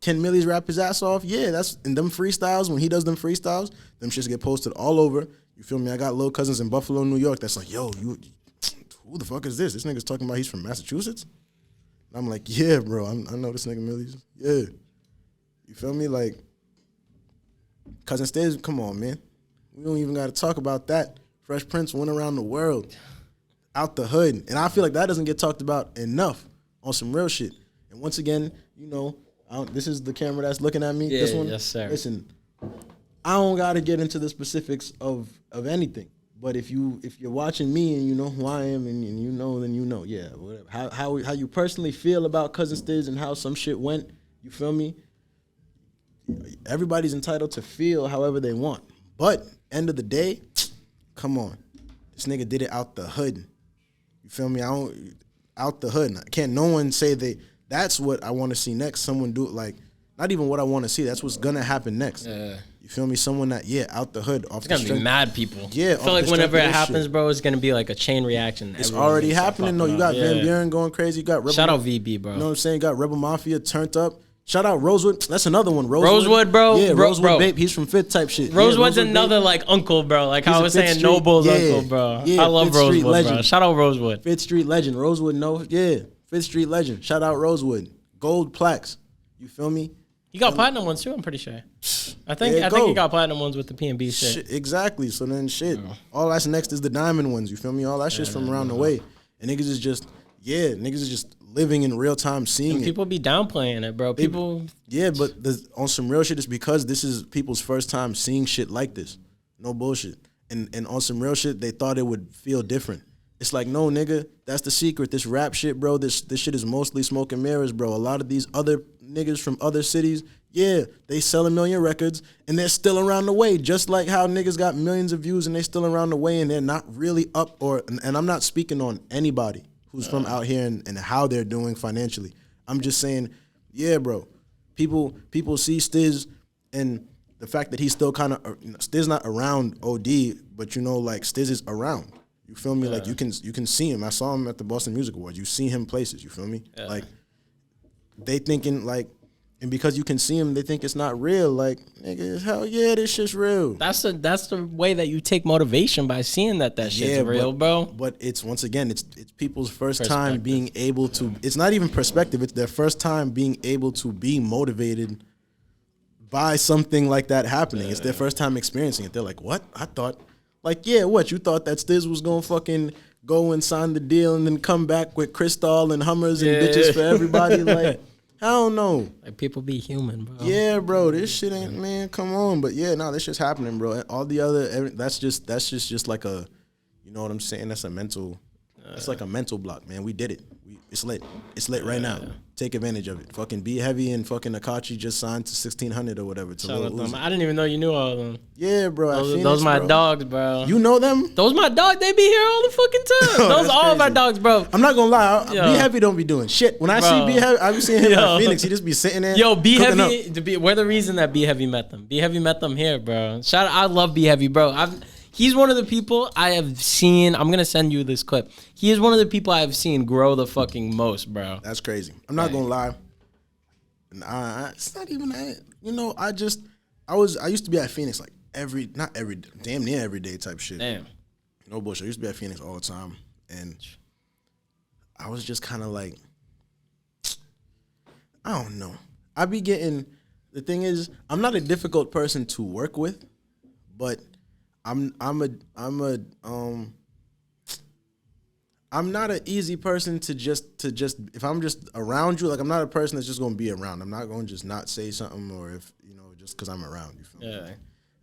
can Millie's rap his ass off? Yeah, that's in them freestyles. When he does them freestyles, them shits get posted all over. You feel me? I got little cousins in Buffalo, New York that's like, yo, who the fuck is this? This nigga's talking about he's from Massachusetts? And I'm like, yeah, bro, I know this nigga Millie's. Yeah. You feel me? Like, Cousin Stiz, come on, man. We don't even got to talk about that. Fresh Prince went around the world, out the hood. And I feel like that doesn't get talked about enough on some real shit. And once again, this is the camera that's looking at me. Yeah, this one. Yes, sir. Listen, I don't got to get into the specifics of anything. But if you're watching me and you know who I am and you know, then you know. Yeah, whatever. How you personally feel about Cousin Stiz and how some shit went, you feel me? Everybody's entitled to feel however they want. But end of the day, come on. This nigga did it out the hood. You feel me? Out the hood. Can't no one say that's what I want to see next. Someone do it like, not even what I want to see. That's what's gonna happen next. Yeah. You feel me? Someone that, out the hood. It's gonna be mad people. Yeah. I feel like whenever it happens, bro, it's gonna be like a chain reaction. It's already happening though. You got Van Buren going crazy. You got Rebel. Shout out VB, bro. You know what I'm saying? You got Rebel Mafia turned up. Shout out Rosewood. That's another one. Rosewood, bro. Yeah, Rosewood, babe. He's from Fifth type shit. Rosewood's another babe. Like uncle, bro. Like how I was saying, Noble's uncle, bro. Yeah, I love Fifth Street Rosewood, legend. bro. Shout out Rosewood. Fifth Street legend. Rosewood, Fifth Street legend. Shout out Rosewood. Gold plaques. You feel me? You got platinum ones too, I'm pretty sure. I think you got platinum ones with the P&B shit. Exactly. So then all that's next is the diamond ones. You feel me? All that shit's from around the way. And niggas is just living in real time, seeing it. People be downplaying it, bro. People. But on some real shit, it's because this is people's first time seeing shit like this. No bullshit. And on some real shit, they thought it would feel different. It's like, no, nigga, that's the secret. This rap shit, bro, this shit is mostly smoke and mirrors, bro. A lot of these other niggas from other cities, they sell 1 million records and they're still around the way. Just like how niggas got millions of views and they still around the way and they're not really up and I'm not speaking on anybody who's from out here and how they're doing financially. I'm just saying, bro, people see Stiz and the fact that he's still kind of, Stiz not around OD, but like Stiz is around. You feel me? Like you can see him. I saw him at the Boston Music Awards. You see him places. You feel me? Like they thinking like, and because you can see him, they think it's not real. Like, nigga, hell yeah, this shit's real. That's the way that you take motivation by seeing that shit's real, bro. But it's once again, it's people's first time being able to. It's not even perspective. It's their first time being able to be motivated by something like that happening. It's their first time experiencing it. They're like, what? I thought. Like, what? You thought that Stiz was going to fucking go and sign the deal and then come back with Cristal and Hummers and bitches for everybody? Like, I don't know. Like, people be human, bro. Yeah, bro. This shit ain't, man, come on. But, this shit's happening, bro. All the other, that's just like a, you know what I'm saying? That's a mental, it's like a mental block, man. We did it. It's lit. It's lit right now. Take advantage of it. Fucking Be Heavy and fucking Akachi just signed to 1600 or whatever. To Shout out them. I didn't even know you knew all of them. Yeah, bro. Those my dogs, bro. You know them? Those my dogs. They be here all the fucking time. Those all crazy. of our dogs, bro. I'm not gonna lie. Be Heavy don't be doing shit. When I see Be Heavy, I be seeing him at Phoenix. He just be sitting there. Yo, Be Heavy. We're the reason that Be Heavy met them. Be Heavy met them here, bro. Shout out. I love Be Heavy, bro. He's one of the people I have seen. I'm gonna send you this clip. He is one of the people I have seen grow the fucking most, bro. That's crazy. I'm not gonna lie. It's not even that. You know, I used to be at Phoenix like damn near every day type shit. Damn. No bullshit. I used to be at Phoenix all the time, and I was just kind of like, I don't know. I be getting. The thing is, I'm not a difficult person to work with, but I'm not an easy person to just if I'm just around you, like I'm not a person that's just gonna be around. I'm not gonna just not say something or if just because I'm around. You feel me?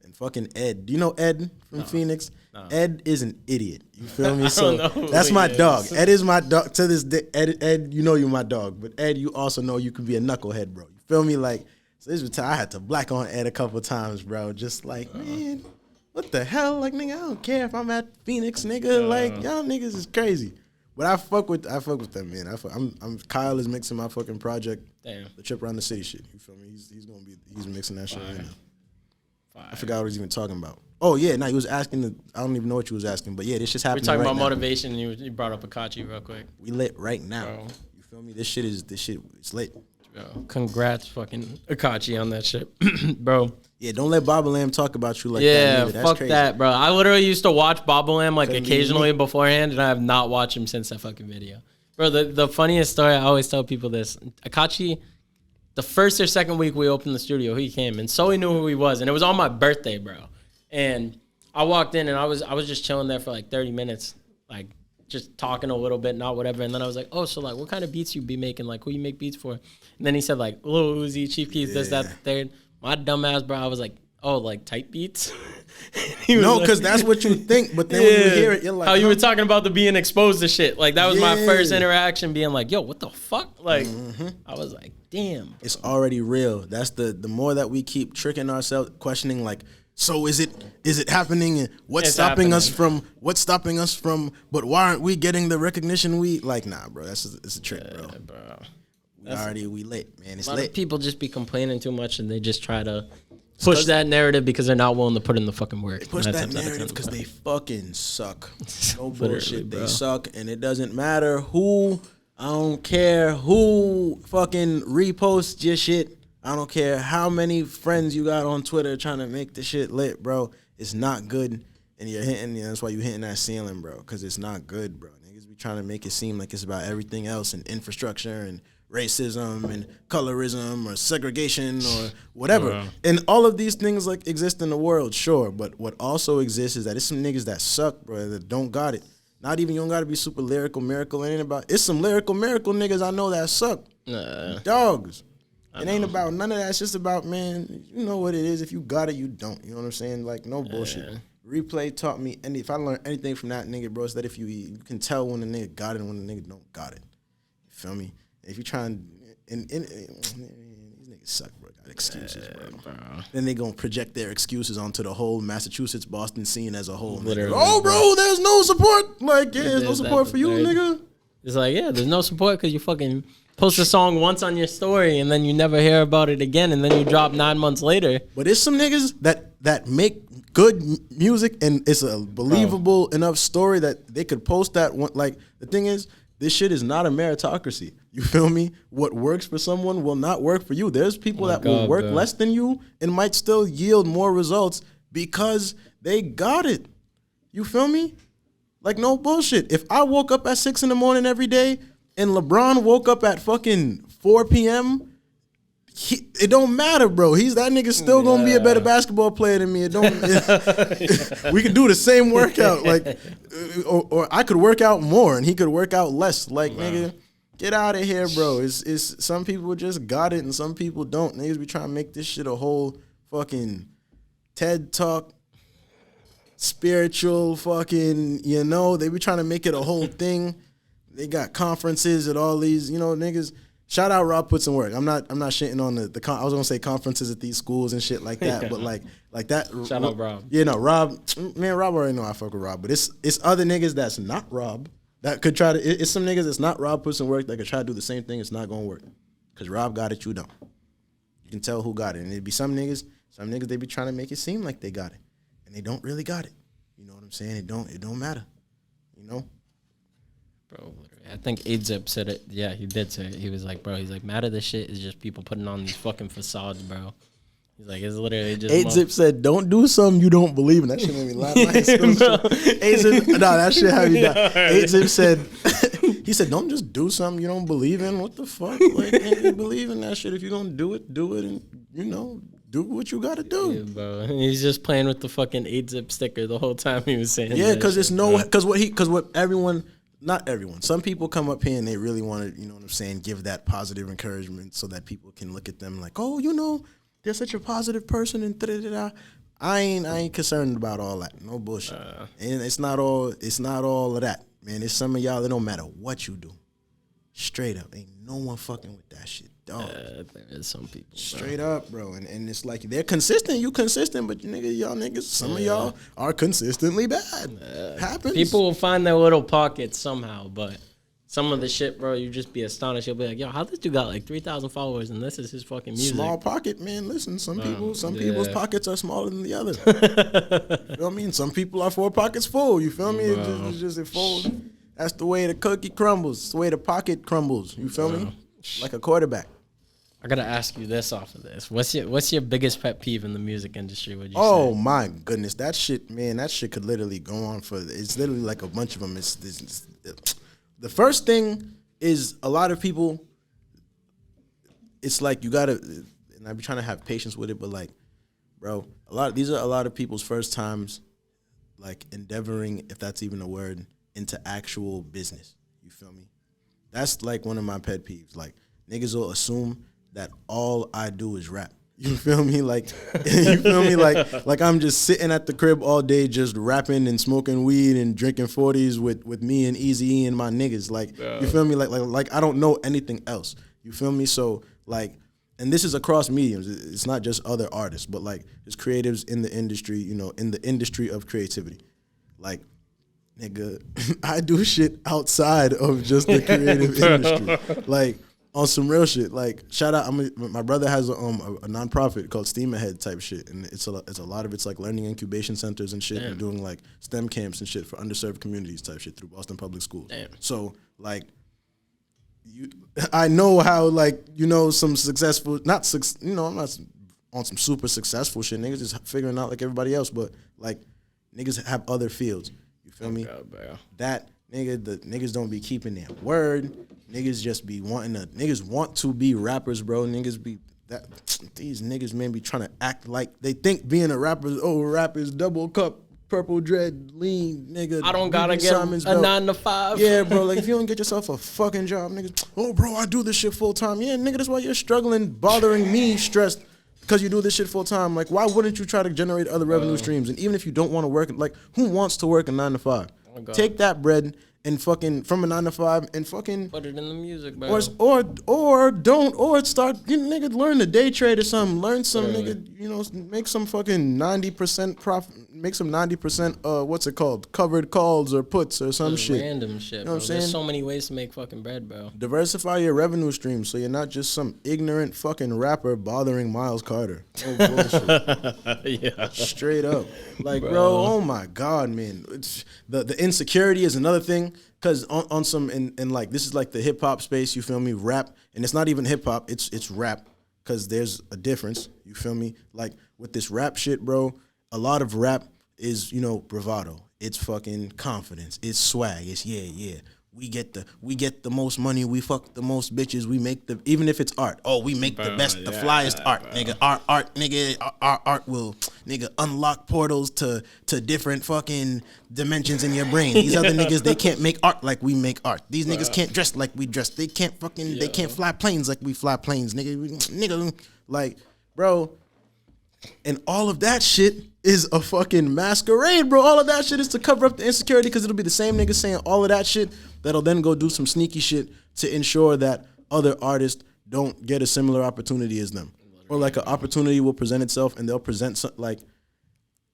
And fucking Ed, do you know Ed from Phoenix? No. Ed is an idiot. You feel me? So that's my dog. Ed is my dog to this day. Ed, you know you're my dog, but Ed, you also know you can be a knucklehead, bro. You feel me? Like so this was I had to black on Ed a couple times, bro. Just like man. What the hell? Like, nigga, I don't care if I'm at Phoenix, nigga. Like, y'all niggas is crazy. But I fuck with them, man. I'm Kyle is mixing my fucking project. Damn. The Trip Around the City shit. You feel me? He's mixing that shit right now. Fire. I forgot what he was even talking about. Oh yeah, he was asking I don't even know what you was asking, but yeah, this shit's happening. We're talking right about now. motivation and you brought up Akachi real quick. We lit right now. Bro. You feel me? This shit it's lit. Yo, congrats fucking Akachi on that shit. Bro. Yeah, don't let Baba Lamb talk about you like that. Yeah, That's fuck crazy. that, bro. I literally used to watch Baba Lamb like occasionally beforehand, and I have not watched him since that fucking video. Bro, the funniest story, I always tell people this. Akachi, the first or second week we opened the studio, he came, and so he knew who he was, and it was on my birthday, bro. And I walked in, and I was just chilling there for like 30 minutes, like just talking a little bit, not whatever. And then I was like, oh, so like, what kind of beats you be making? Like, who you make beats for? And then he said like, Lil Uzi, Chief Keef, this, that, the third. My dumb ass, bro, I was like, oh, like type beats? No, because that's what you think. But then when you hear it, you're like, how you were talking about the being exposed to shit. Like, that was my first interaction being like, yo, what the fuck? Like, I was like, damn. Bro. It's already real. That's the more that we keep tricking ourselves, questioning like, so is it happening? And what's stopping us from, but why aren't we getting the recognition we, like, nah, bro, it's a trick, bro. We lit, man. It's lit. A lot of people just be complaining too much and they just try to push that narrative because they're not willing to put in the fucking work. They push that narrative because they fucking suck. No bullshit. They suck, and it doesn't matter who. I don't care who fucking reposts your shit. I don't care how many friends you got on Twitter trying to make the shit lit, bro. It's not good, and you're hitting. That's why you're hitting that ceiling, bro. Because it's not good, bro. Niggas be trying to make it seem like it's about everything else and infrastructure and racism and colorism or segregation or whatever. Wow. And all of these things like exist in the world, sure. But what also exists is that it's some niggas that suck, bro, that don't got it. Not even, you don't got to be super lyrical, miracle. It ain't about, it's some lyrical, miracle niggas I know that suck. Dogs. It ain't about none of that. It's just about, man, you know what it is. If you got it, you don't. You know what I'm saying? Like, no bullshit. Replay taught me, and if I learned anything from that nigga, bro, it's that if you can tell when the nigga got it and when the nigga don't got it. You feel me? If you try and these niggas suck, bro. Got excuses, bro. Then they gonna project their excuses onto the whole Massachusetts, Boston scene as a whole. Literally, oh, bro, there's no support. Like, yeah, there's no support for you, nigga. It's like, yeah, there's no support because you fucking post a song once on your story and then you never hear about it again, and then you drop 9 months later. But it's some niggas that make good music, and it's a believable enough story that they could post that one. Like, the thing is, this shit is not a meritocracy. You feel me? What works for someone will not work for you. There's people that will work less than you and might still yield more results because they got it. You feel me? Like, no bullshit. If I woke up at 6 a.m. every day and LeBron woke up at fucking 4 p.m., it don't matter, bro. That nigga's still gonna be a better basketball player than me. We can do the same workout, like, or I could work out more and he could work out less. Like, nigga, get out of here, bro. It's some people just got it and some people don't. Niggas be trying to make this shit a whole fucking TED Talk, spiritual fucking. They be trying to make it a whole thing. they got conferences at all these, you know, niggas. Shout out Rob puts in work. I'm not shitting on the I was gonna say conferences at these schools and shit like that, but like that. Shout out Rob. You know, Rob, man, Rob already know I fuck with Rob, but it's other niggas that's not Rob that could try to. It's some niggas that's not Rob puts in work that could try to do the same thing. It's not gonna work because Rob got it, you don't. You can tell who got it, and it'd be some niggas they be trying to make it seem like they got it, and they don't really got it. You know what I'm saying? It don't matter. You know. Bro, I think A-Zip said it. Yeah, he did say it. He was like, bro, he's like, mad at this shit is just people putting on these fucking facades, bro. He's like, it's literally just... A-Zip said, don't do something you don't believe in. That shit made me laugh. A-Zip, no, that shit had me down. A-Zip said, he said, don't just do something you don't believe in. What the fuck? Like, you believe in that shit. If you're going to do it, and, you know, do what you got to do. Yeah, bro. And he's just playing with the fucking 8-Zip sticker the whole time he was saying yeah, because it's no... Because what everyone... Not everyone. Some people come up here and they really want to, you know what I'm saying, give that positive encouragement so that people can look at them like, oh, you know, they're such a positive person and da-da-da-da. I ain't concerned about all that. No bullshit. And it's not all of that, man. It's some of y'all that don't matter what you do. Straight up. Ain't no one fucking with that shit, dog. There is some people. Straight up, bro. And it's like they're consistent. You consistent, but y'all niggas, some of y'all are consistently bad. Happens. People will find their little pockets somehow, but some of the shit, bro, you just be astonished. You'll be like, yo, how this dude got like 3,000 followers and this is his fucking music? Small pocket, man. Listen, some people's pockets are smaller than the other. You know what I mean? Some people are 4 pockets full. You feel me? It folds. That's the way the cookie crumbles. It's the way the pocket crumbles. You feel me? Like a quarterback. I gotta ask you this off of this. What's your biggest pet peeve in the music industry? Would you say? Oh my goodness, that shit, man. That shit could literally go on for. It's literally like a bunch of them. The first thing is a lot of people. It's like you gotta, and I be trying to have patience with it, but like, bro, these are a lot of people's first times, like endeavoring, if that's even a word, into actual business. You feel me? That's like one of my pet peeves. Like niggas will assume that all I do is rap. You feel me? Like you feel me? Like I'm just sitting at the crib all day just rapping and smoking weed and drinking 40s with me and Eazy-E and my niggas. Like you feel me? Like I don't know anything else. You feel me? So like, and this is across mediums. It's not just other artists, but like there's creatives in the industry, you know, in the industry of creativity. Like, nigga, I do shit outside of just the creative industry. Like, on some real shit. Like, shout out, my brother has a nonprofit called Steam Ahead type shit, and it's a lot of it's like learning incubation centers and shit, and doing like STEM camps and shit for underserved communities type shit through Boston Public Schools. Damn. So, like, I know how, like, you know, some successful, I'm not on some super successful shit. Niggas just figuring out like everybody else, but like, niggas have other fields. You feel me? Bro. That nigga, the niggas don't be keeping their word. Niggas just be niggas want to be rappers, bro. Niggas be these niggas, man, be trying to act like they think being a rapper is double cup, purple dread, lean, nigga. I don't gotta get a 9 to 5. Yeah, bro, like if you don't get yourself a fucking job, niggas, oh, bro, I do this shit full time. Yeah, nigga, that's why you're struggling, bothering me, stressed. Because you do this shit full time. Like, why wouldn't you try to generate other revenue streams? And even if you don't want to work, like, who wants to work a 9 to 5? Take that bread and fucking from a 9 to 5 and fucking put it in the music, bro. Or start, nigga, learn the day trade or something. Learn some, nigga, you know, make some fucking 90% profit. Make some 90%, what's it called? Covered calls or puts or some shit. Random shit, you know bro. What I'm saying? There's so many ways to make fucking bread, bro. Diversify your revenue stream so you're not just some ignorant fucking rapper bothering Miles Carter. Oh, bullshit. Yeah. Straight up. Like, bro, oh my God, man. It's, the insecurity is another thing. Because on some, and like, this is like the hip-hop space, you feel me, rap. And it's not even hip-hop, it's rap. Because there's a difference, you feel me? Like, with this rap shit, bro, a lot of rap is, you know, bravado. It's fucking confidence. It's swag. It's yeah. We get the most money. We fuck the most bitches. We make even if it's art. Oh, we make the best, the flyest art, nigga. Our art will, nigga, unlock portals to different fucking dimensions in your brain. These other niggas, they can't make art like we make art. These niggas can't dress like we dress. They can't they can't fly planes like we fly planes, nigga. Like, bro, and all of that shit is a fucking masquerade, bro. All of that shit is to cover up the insecurity because it'll be the same niggas saying all of that shit that'll then go do some sneaky shit to ensure that other artists don't get a similar opportunity as them. Or like an opportunity will present itself and they'll present some, like,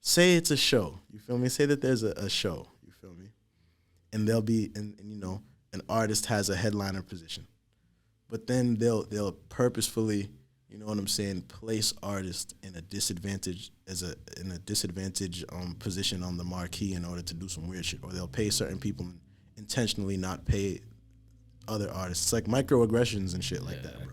say it's a show, you feel me? Say that there's a show, you feel me? And there'll be, and you know, an artist has a headliner position. But then they'll purposefully, you know what I'm saying, place artists in a disadvantage position on the marquee in order to do some weird shit. Or they'll pay certain people and intentionally not pay other artists. It's like microaggressions and shit like that, bro.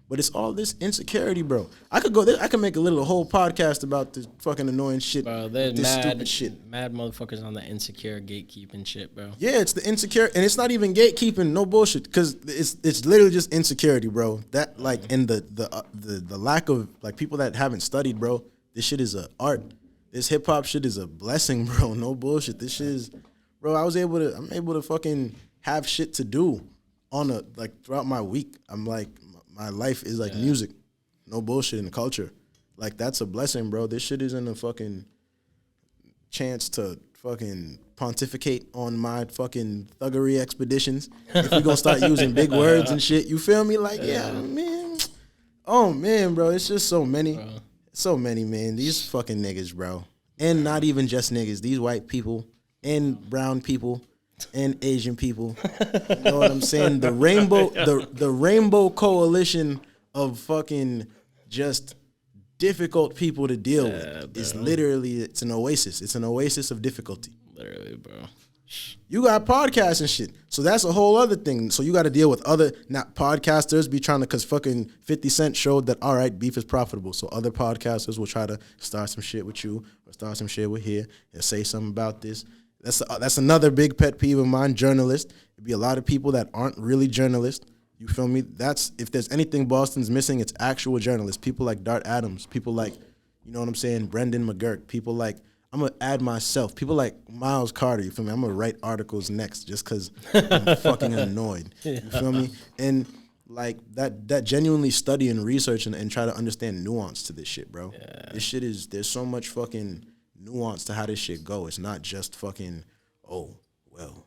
But it's all this insecurity, bro. I could make a whole podcast about this fucking annoying shit. Bro, there's this stupid shit. Mad motherfuckers on the insecure gatekeeping shit, bro. Yeah, it's the insecure, and it's not even gatekeeping, no bullshit, because it's literally just insecurity, bro. That like, and the lack of like people that haven't studied, bro. This shit is a art. This hip hop shit is a blessing, bro. No bullshit. This shit is, bro. I'm able to fucking have shit to do on throughout my week. I'm like, my life is like music, no bullshit in the culture. Like, that's a blessing, bro. This shit isn't a fucking chance to fucking pontificate on my fucking thuggery expeditions. If we gonna start using big words and shit, you feel me? Like, yeah, man. Oh, man, bro. It's just so many. Bro. So many, man. These fucking niggas, bro. And not even just niggas. These white people and brown people and Asian people. You know what I'm saying? The rainbow coalition of fucking just difficult people to deal with is literally, it's an oasis. It's an oasis of difficulty. Literally, bro. You got podcasts and shit. So that's a whole other thing. So you got to deal with other, not podcasters be trying to, because fucking 50 Cent showed that, all right, beef is profitable. So other podcasters will try to start some shit with you or start some shit with here and say something about this. That's another big pet peeve of mine, journalists. It'd be a lot of people that aren't really journalists. You feel me? That's, if there's anything Boston's missing, it's actual journalists. People like Dart Adams. People like, you know what I'm saying, Brendan McGurk. People like, I'm going to add myself. People like Miles Carter, you feel me? I'm going to write articles next just because I'm fucking annoyed. You feel me? And like that genuinely study and research and try to understand nuance to this shit, bro. Yeah. This shit is, there's so much fucking nuance to how this shit go. It's not just fucking, oh, well,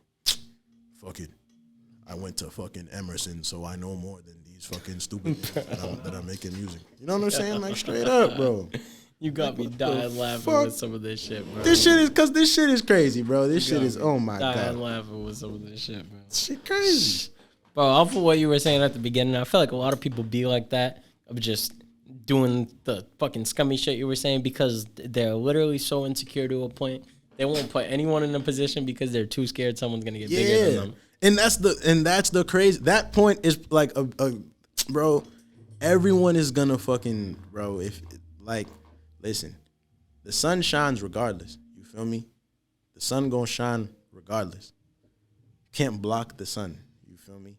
fuck it. I went to fucking Emerson, so I know more than these fucking stupid that are making music. You know what I'm saying? Like, straight up, bro. You got me dying laughing with some of this shit, bro. This shit is, because this shit is crazy, bro. This shit is, oh my God. Dying laughing with some of this shit, bro. This shit crazy. Bro, off of what you were saying at the beginning, I feel like a lot of people be like that, of just doing the fucking scummy shit you were saying, because they're literally so insecure to a point. They won't put anyone in a position because they're too scared someone's going to get bigger than them. And that's the crazy, that point is like, bro, everyone is going to fucking, bro, if, like, listen, the sun shines regardless. You feel me? The sun gonna shine regardless. You can't block the sun. You feel me?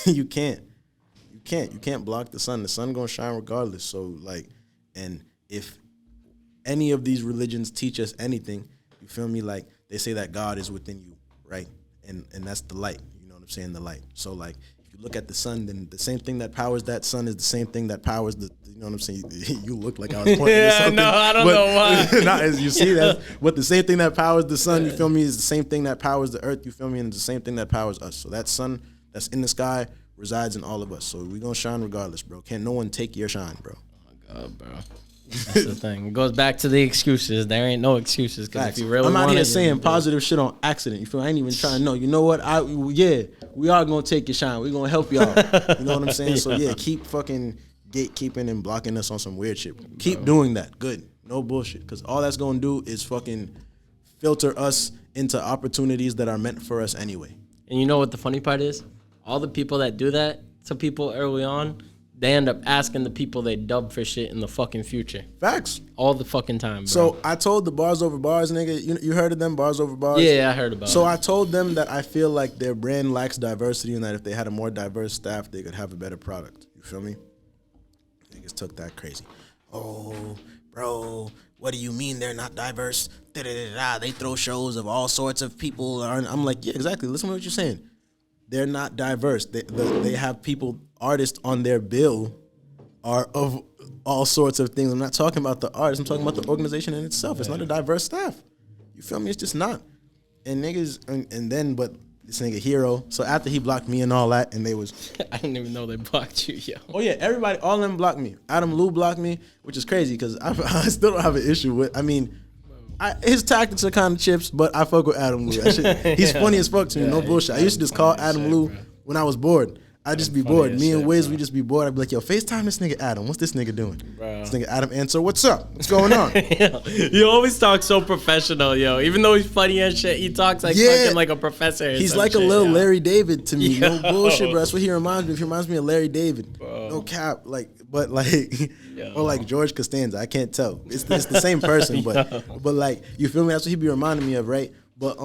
You can't block the sun. The sun gonna shine regardless. So like, and if any of these religions teach us anything, you feel me? Like, they say that God is within you, right? And that's the light. You know what I'm saying? The light. So like, if you look at the sun, then the same thing that powers that sun is the same thing that powers the, you know what I'm saying? You look like I was pointing to something. No, I don't know why. Not as you see that, but the same thing that powers the sun, you feel me, is the same thing that powers the earth, you feel me, and it's the same thing that powers us. So that sun that's in the sky resides in all of us. So we gonna shine regardless, bro. Can't no one take your shine, bro. Oh my God, bro. That's the thing. It goes back to the excuses. There ain't no excuses. Because if you really I'm out here saying positive shit on accident. You feel me? I ain't even trying to know. You know what? We are gonna take your shine. We gonna help y'all. You know what I'm saying? So yeah, keep fucking gatekeeping and blocking us on some weird shit. Keep doing that. Good. No bullshit. Because all that's gonna do is fucking filter us into opportunities that are meant for us anyway. And you know what the funny part is? All the people that do that to people early on, they end up asking the people they dub for shit in the fucking future. Facts. All the fucking time, bro. So I told the Bars Over Bars nigga, you heard of them, Bars Over Bars? Yeah, I heard about it. So I told them that I feel like their brand lacks diversity and that if they had a more diverse staff, they could have a better product. You feel me? Niggas took that crazy. Oh, bro, what do you mean they're not diverse? Da-da-da-da. They throw shows of all sorts of people. I'm like, yeah, exactly. Listen to what you're saying. They're not diverse. They have people, artists on their bill are of all sorts of things. I'm not talking about the artists. I'm talking about the organization in itself. It's not a diverse staff. You feel me? It's just not. And niggas, and then, but this nigga Hero. So after he blocked me and all that, and they was, I didn't even know they blocked you, yo. oh yeah, everybody, all of them blocked me. Adam Lou blocked me, which is crazy because I still don't have an issue with. I mean, his tactics are kind of chips, but I fuck with Adam Lou. That shit, he's funny as fuck to me. No bullshit. I used to just call Adam Lou when I was bored. I'd just be bored. Me and Wiz, we just be bored. I'd be like, yo, FaceTime this nigga Adam. What's this nigga doing? Bro. This nigga Adam answer, what's up? What's going on? You always talk so professional, yo. Even though he's funny and shit, he talks like fucking like a professor. He's like a little Larry David to me. No bullshit, bro. That's what he reminds me of. He reminds me of Larry David. Bro. No cap. Like, but like, or like George Costanza. I can't tell. It's the same person, but like, you feel me? That's what he be reminding me of, right? But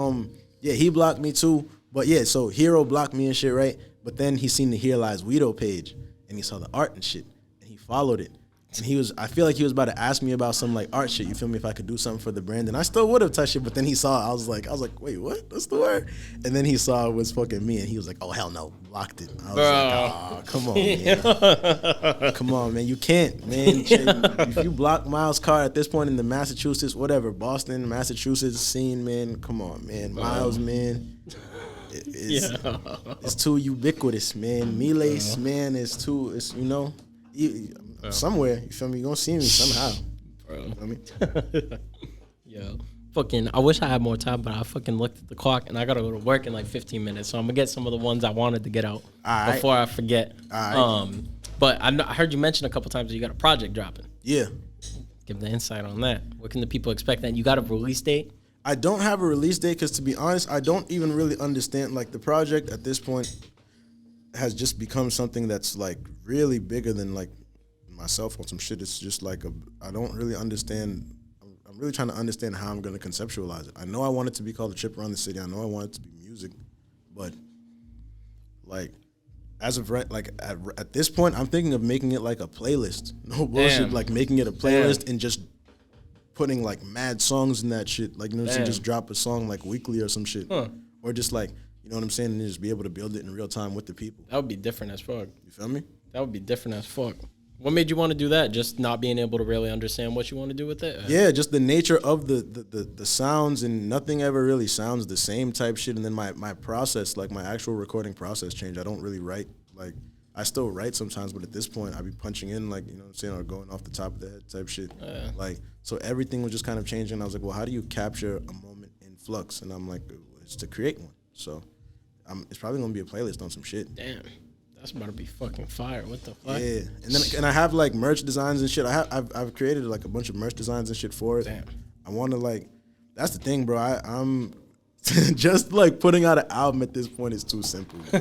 yeah, he blocked me too. But yeah, so Hero blocked me and shit, right? But then he seen the Here Lies Guido page, and he saw the art and shit, and he followed it. And I feel like he was about to ask me about some like art shit. You feel me? If I could do something for the brand, and I still would have touched it. But then he saw it. I was like, wait, what? That's the word. And then he saw it was fucking me, and he was like, oh hell no, blocked it. I was like, oh, come on, man. Come on, man. You can't, man. If you block Miles Carter at this point in the Massachusetts, whatever, Boston, Massachusetts scene, man. Come on, man. Miles, man. It's too ubiquitous, man. Miles, man, it's you know, somewhere, you feel me? You're gonna see me somehow. Bro. You know what I mean? Yo, fucking, I wish I had more time, but I fucking looked at the clock and I gotta go to work in like 15 minutes. So I'm gonna get some of the ones I wanted to get out before I forget. But I heard you mention a couple times that you got a project dropping. Yeah. Give the insight on that. What can the people expect? That you got a release date? I don't have a release date because, to be honest, I don't even really understand. Like, the project at this point has just become something that's like really bigger than like myself on some shit. It's just like I don't really understand. I'm really trying to understand how I'm going to conceptualize it. I know I want it to be called A Trip Around the City. I know I want it to be music, but like as of right, like at this point, I'm thinking of making it like a playlist. No bullshit. Damn. Like making it a playlist and just putting like mad songs in that shit, like, you know what I'm saying, just drop a song like weekly or some shit, or just like, you know what I'm saying, and just be able to build it in real time with the people. That would be different as fuck. You feel me? That would be different as fuck. What made you want to do that? Just not being able to really understand what you want to do with it? Yeah, just the nature of the sounds, and nothing ever really sounds the same type shit. And then my process, like my actual recording process changed. I don't really write, like, I still write sometimes, but at this point I be punching in, like, you know what I'm saying, or going off the top of the head type shit. Like, so everything was just kind of changing. I was like, well, how do you capture a moment in flux? And I'm like, it's to create one. So it's probably gonna be a playlist on some shit. Damn, that's about to be fucking fire. What the fuck? Yeah, and I have like merch designs and shit. I've created like a bunch of merch designs and shit for it. Damn. I want to, like, that's the thing, bro. I'm just like putting out an album at this point is too simple, bro.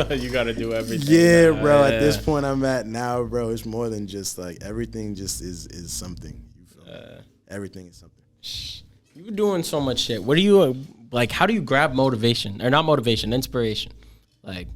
Like, you gotta do everything. Yeah, bro. At this point I'm at now, bro, it's more than just like everything just is something. You feel me? Everything is something. You were doing so much shit. What do you like? How do you grab motivation, or not motivation, inspiration? Like,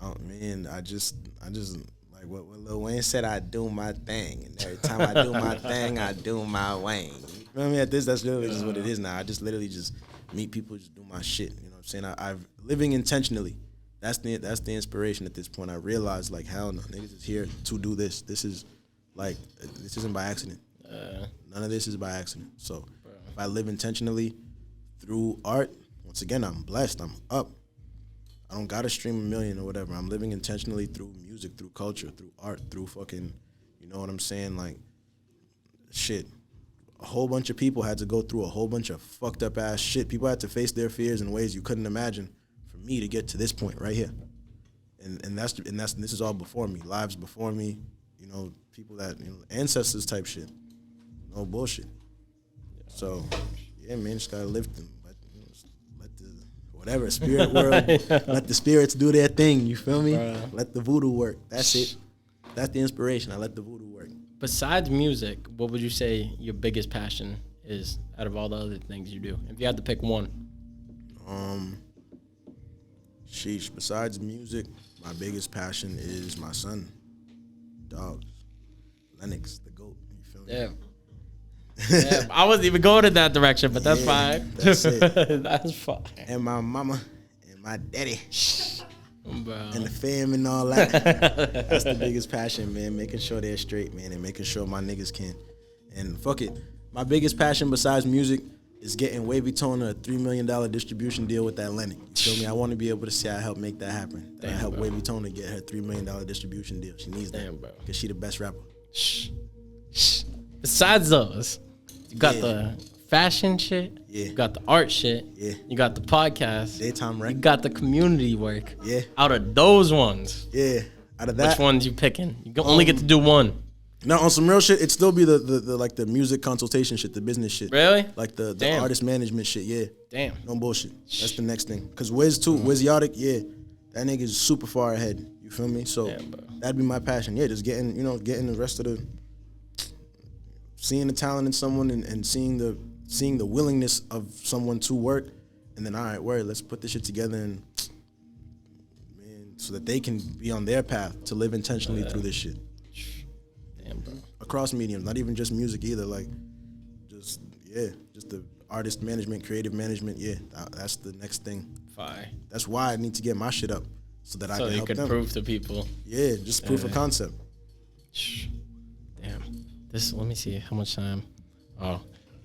oh man, I just like what Lil Wayne said. I do my thing, and every time I do my thing, I do my Wayne. You feel me? That's literally just what it is now. I just literally just meet people, just do my shit. You know what I'm saying? I've living intentionally. That's the inspiration at this point. I realized, like, hell no, niggas is here to do this. This is like, this isn't by accident. None of this is by accident. So if I live intentionally through art, once again, I'm blessed. I'm up. I don't gotta stream 1 million or whatever. I'm living intentionally through music, through culture, through art, through fucking, you know what I'm saying? Like, shit. A whole bunch of people had to go through a whole bunch of fucked up ass shit. People had to face their fears in ways you couldn't imagine for me to get to this point right here. And this is all before me. Lives before me, you know, people that, you know, ancestors type shit. No bullshit. So, yeah, man, just gotta live them. Let the whatever spirit world, let the spirits do their thing. You feel me? Let the voodoo work. That's it. That's the inspiration. I let the voodoo work. Besides music, what would you say your biggest passion is out of all the other things you do? If you had to pick one. Sheesh. Besides music, my biggest passion is my son. Dogs. Lennox, the GOAT. You feel me? Yeah. Yeah, I wasn't even going in that direction, but that's fine. That's it. That's fine. And my mama and my daddy. and the fam and all that. That's the biggest passion, man. Making sure they're straight, man, and making sure my niggas can. And fuck it. My biggest passion besides music is getting Wavy Tone a $3 million distribution deal with Atlantic. You feel me? I want to be able to say I helped make that happen. I helped Wavy Tone to get her $3 million distribution deal. She needs that because she the best rapper. Besides those, you got the fashion shit. Yeah. You got the art shit. Yeah. You got the podcast. Daytime record. You got the community work. Yeah. Out of those ones. Yeah. Out of that. Which ones you picking? You only get to do one. Now on some real shit, it'd still be the like the music consultation shit, the business shit. Really? Like the artist management shit, yeah. Damn. No bullshit. That's the next thing. Cause Wiz too, Wiz Yotic, yeah. That nigga's super far ahead. You feel me? So that'd be my passion. Yeah, just getting the rest of the seeing the talent in someone and seeing the willingness of someone to work, and then all right, word, let's put this shit together and so that they can be on their path to live intentionally through this shit. Damn, bro. Across mediums, not even just music either, like just the artist management, creative management, that's the next thing. Fire. That's why I need to get my shit up so that I can help them. So you could prove to people. Yeah, just proof of concept. Damn. Let me see how much time. Oh,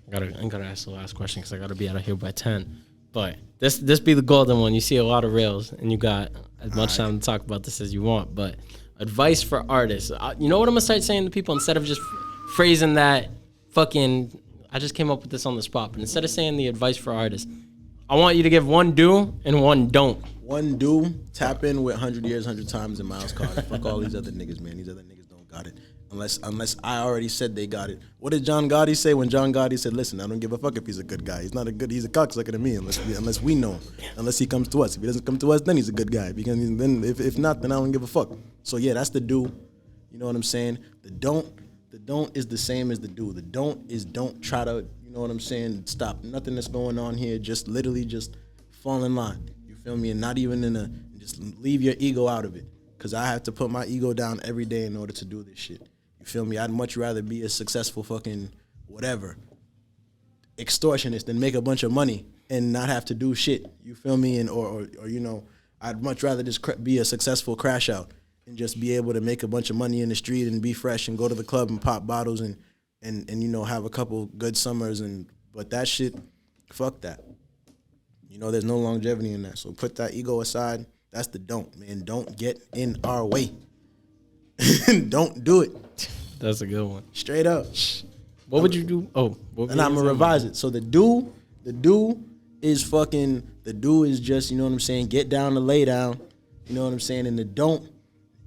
I gotta ask the last question because I gotta be out of here by 10. But this be the golden one. You see a lot of reels, and you got as much time to talk about this as you want. But advice for artists. You know what I'm gonna start saying to people instead of just phrasing that fucking. I just came up with this on the spot, but instead of saying the advice for artists, I want you to give one do and one don't. One do, tap in with 100 Years, 100 Times and Miles Karter. Fuck all these other niggas, man. These other niggas don't got it. Unless I already said they got it. What did John Gotti say when John Gotti said, listen, I don't give a fuck if he's a good guy. He's a cocksucker to me unless we know him. Unless he comes to us. If he doesn't come to us, then he's a good guy. Because then if not, then I don't give a fuck. So yeah, that's the do. You know what I'm saying? The don't is the same as the do. The don't is don't try to, you know what I'm saying, stop nothing that's going on here. Just literally just fall in line. You feel me? And not even just leave your ego out of it. Because I have to put my ego down every day in order to do this shit. You feel me? I'd much rather be a successful fucking whatever extortionist than make a bunch of money and not have to do shit. You feel me? And or you know, I'd much rather just be a successful crash out and just be able to make a bunch of money in the street and be fresh and go to the club and pop bottles and you know, have a couple good summers but that shit, fuck that. You know, there's no longevity in that. So put that ego aside. That's the don't, man. Don't get in our way. Don't do it. That's a good one. Straight up. What would you do? Oh, and I'm gonna revise it. So the do is just, you know what I'm saying, get down to lay down. You know what I'm saying? And the don't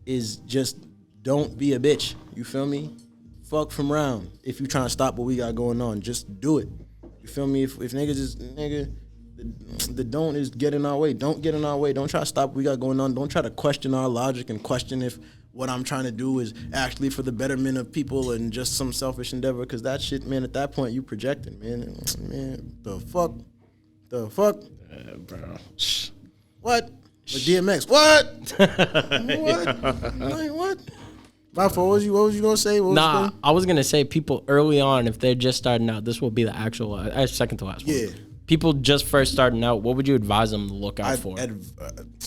is just don't be a bitch. You feel me? Fuck from round. If you trying to stop what we got going on, just do it. You feel me? If niggas is the don't is get in our way. Don't get in our way. Don't try to stop what we got going on. Don't try to question our logic and question if what I'm trying to do is actually for the betterment of people and just some selfish endeavor. Because that shit, man, at that point, you projecting, man. Man, the fuck? Bro. What? Like DMX. What? What? Like, what? What was you gonna say? I was gonna say people early on, if they're just starting out, this will be the actual second to last one. Yeah. People just first starting out, what would you advise them to look out for?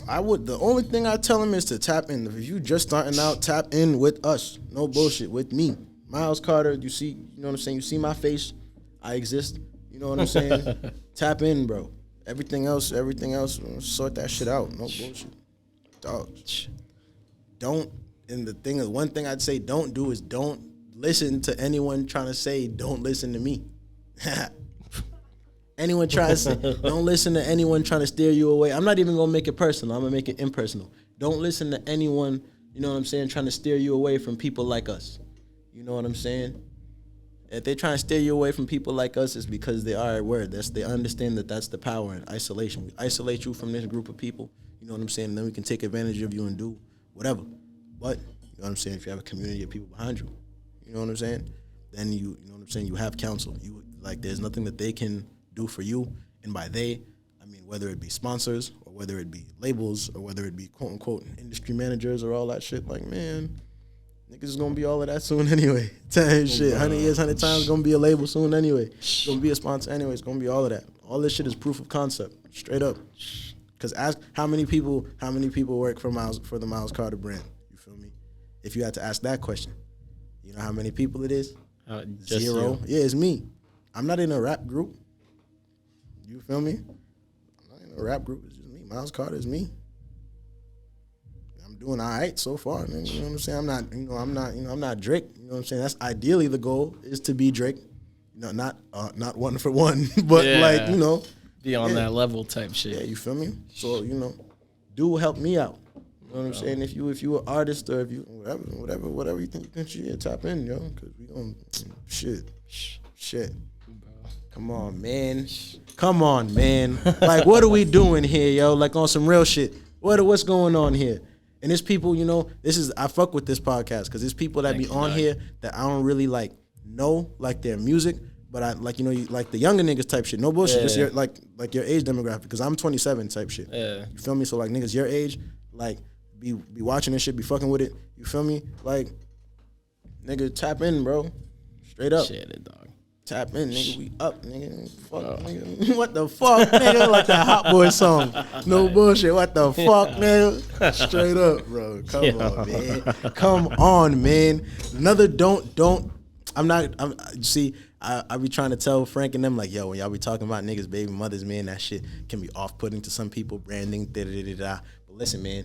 I would. The only thing I tell them is to tap in. If you just starting out, tap in with us. No bullshit with me, Miles Karter. You see, you know what I'm saying. You see my face. I exist. You know what I'm saying. Tap in, bro. Everything else, sort that shit out. No bullshit, dogs. Don't. And the one thing I'd say don't do is don't listen to anyone trying to say don't listen to me. Anyone try to say, don't listen to anyone trying to steer you away. I'm not even gonna make it personal. I'm gonna make it impersonal. Don't listen to anyone, you know what I'm saying, trying to steer you away from people like us. You know what I'm saying? If they're trying to steer you away from people like us, it's because they are at word. They understand that that's the power in isolation. We isolate you from this group of people, you know what I'm saying, and then we can take advantage of you and do whatever. But, you know what I'm saying, if you have a community of people behind you, you know what I'm saying, then you know what I'm saying, you have counsel. There's nothing that they can do for you, and by they, I mean whether it be sponsors or whether it be labels or whether it be quote unquote industry managers or all that shit. Like, man, niggas is gonna be all of that soon anyway. Shit, 100 years, 100 times gonna be a label soon anyway. It's gonna be a sponsor anyway. It's gonna be all of that. All this shit is proof of concept, straight up. Because ask how many people work for the Miles Karter brand. You feel me? If you had to ask that question, you know how many people it is? Just 0. you. Yeah, it's me. I'm not in a rap group. You feel me? I'm not in a rap group. It's just me. Miles Karter is me. I'm doing all right so far. Man. You know what I'm saying? I'm not Drake. You know what I'm saying? That's ideally the goal is to be Drake. You know, not one for one, but like, you know, be on that level type shit. Yeah, you feel me? So, you know, do help me out. You know what I'm saying? If you an artist or if you whatever you think you can tap in, yo, because we gonna shit. Come on, man. Like, what are we doing here, yo? Like on some real shit. What's going on here? And there's people, you know, I fuck with this podcast because there's people that be on here that I don't really like know like their music, but I like, you know, like the younger niggas type shit. No bullshit, just your like your age demographic. Because I'm 27 type shit. Yeah. You feel me? So like niggas your age, like be watching this shit, be fucking with it. You feel me? Like nigga, tap in, bro. Straight up. Shit, it, dog. Tap in, nigga. We up, nigga. Fuck, nigga. What the fuck, nigga? Like that Hot Boy song. No bullshit. What the fuck, nigga? Straight up, bro. Come on, man. Another don't. I be trying to tell Frank and them, like, yo, when y'all be talking about niggas, baby mothers, man, that shit can be off-putting to some people, branding, da-da-da-da-da. But listen, man,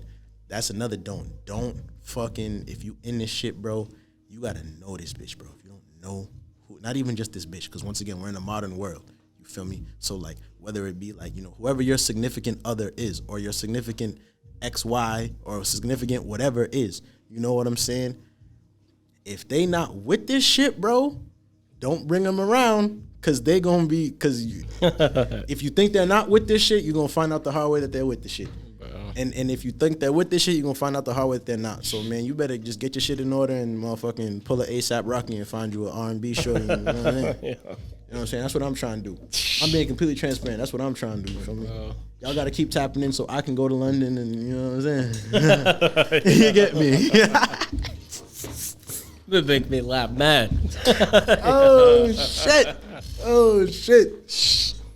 that's another don't. Don't fucking, if you in this shit, bro, you gotta know this bitch, bro. If you don't know who, not even just this bitch, because once again, we're in a modern world. You feel me? So, like, whether it be, like, you know, whoever your significant other is, or your significant XY, or significant whatever is, you know what I'm saying? If they not with this shit, bro, don't bring them around, because they going to be, because if you think they're not with this shit, you're going to find out the hard way that they're with the shit. And if you think they're with this shit, you're going to find out the hard way that they're not. So, man, you better just get your shit in order and motherfucking pull an ASAP Rocky and find you an R&B show. You know what I mean? You know what I'm saying? That's what I'm trying to do. I'm being completely transparent. That's what I'm trying to do. You feel me? Y'all got to keep tapping in so I can go to London and, you know what I'm saying? You get me? That make me laugh mad. Oh shit.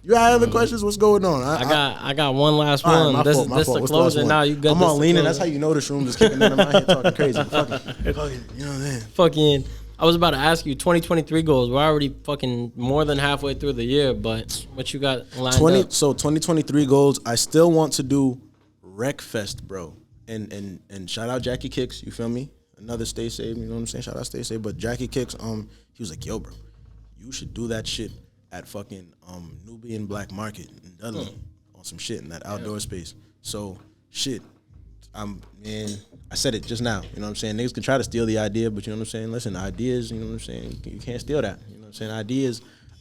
You got other questions? What's going on? I got one last one. Right, this fault. is the closing. Now you good. I'm on leaning. That's how you know this room is kicking in. I'm out here talking crazy. Fucking, you know what I'm saying? Fucking, I was about to ask you 2023 goals. We're already fucking more than halfway through the year, but what you got lined up? So 2023 goals, I still want to do Wreckfest, bro. And shout out Jackie Kicks, you feel me? Another Stay Safe, you know what I'm saying? Shout out Stay Safe. But Jackie Kicks, he was like, yo, bro, you should do that shit at fucking Nubian Black Market in Dudley on some shit in that outdoor space. So shit, man, I said it just now, you know what I'm saying? Niggas can try to steal the idea, but you know what I'm saying? Listen, ideas, you know what I'm saying? You can't steal that, you know what I'm saying?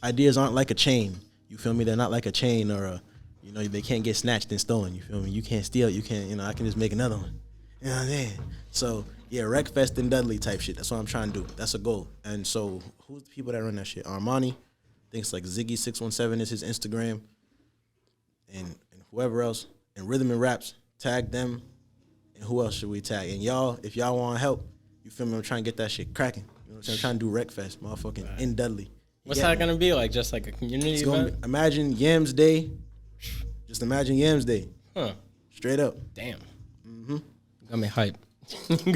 Ideas aren't like a chain, you feel me? They're not like a chain or a, you know, they can't get snatched and stolen, you feel me? You can't steal, you can't, you know, I can just make another one, you know what I'm saying? So yeah, Wreckfest in Dudley type shit, that's what I'm trying to do, that's a goal. And so who's the people that run that shit? Armani, I think it's like Ziggy617 is his Instagram, and whoever else, and Rhythm and Raps, tag them, and who else should we tag? And y'all, if y'all want help, you feel me? I'm trying to get that shit cracking. You know what I'm saying? I'm trying to do Wreckfest, motherfucking in Dudley. What's that gonna be like? Just like a community event? Imagine Yams Day. Just imagine Yams Day. Huh? Straight up. Damn. Got me hype.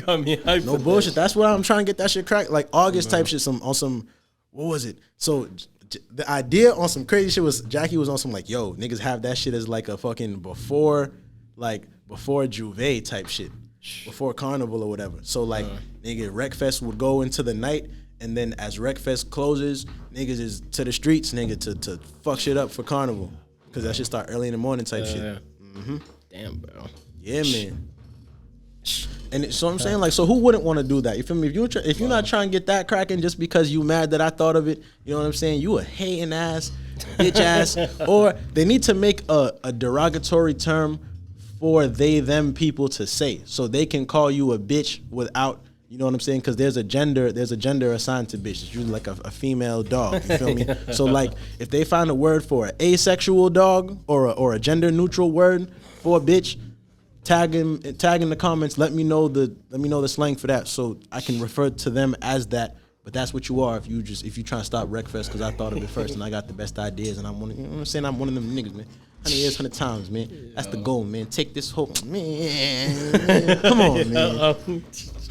Got me hype. No bullshit. That's what I'm trying to get that shit cracked. Like August type shit. On some. What was it? So the idea on some crazy shit was Jackie was on some like, yo, niggas have that shit as like a fucking before Juve type shit, before Carnival or whatever. So like, nigga, Wreckfest would go into the night, and then as Wreckfest closes, niggas is to the streets, nigga, to fuck shit up for Carnival, because that shit start early in the morning type shit. Damn, bro. Yeah, man. And so I'm saying, like, so who wouldn't want to do that? You feel me? If you're not trying to get that cracking just because you mad that I thought of it, you know what I'm saying? You a hating ass, bitch ass, or they need to make a derogatory term for they, them people to say, so they can call you a bitch without, you know what I'm saying? Because there's a gender assigned to bitch. It's usually like a female dog. You feel me? So like, if they find a word for an asexual dog or a gender neutral word for a bitch, tag in the comments. Let me know the slang for that, so I can refer to them as that. But that's what you are if you try to stop Wreckfest because I thought of it first and I got the best ideas and I'm one of them niggas, man. 100 years, 100 times, man. That's the goal, man. Take this whole man. Come on, man.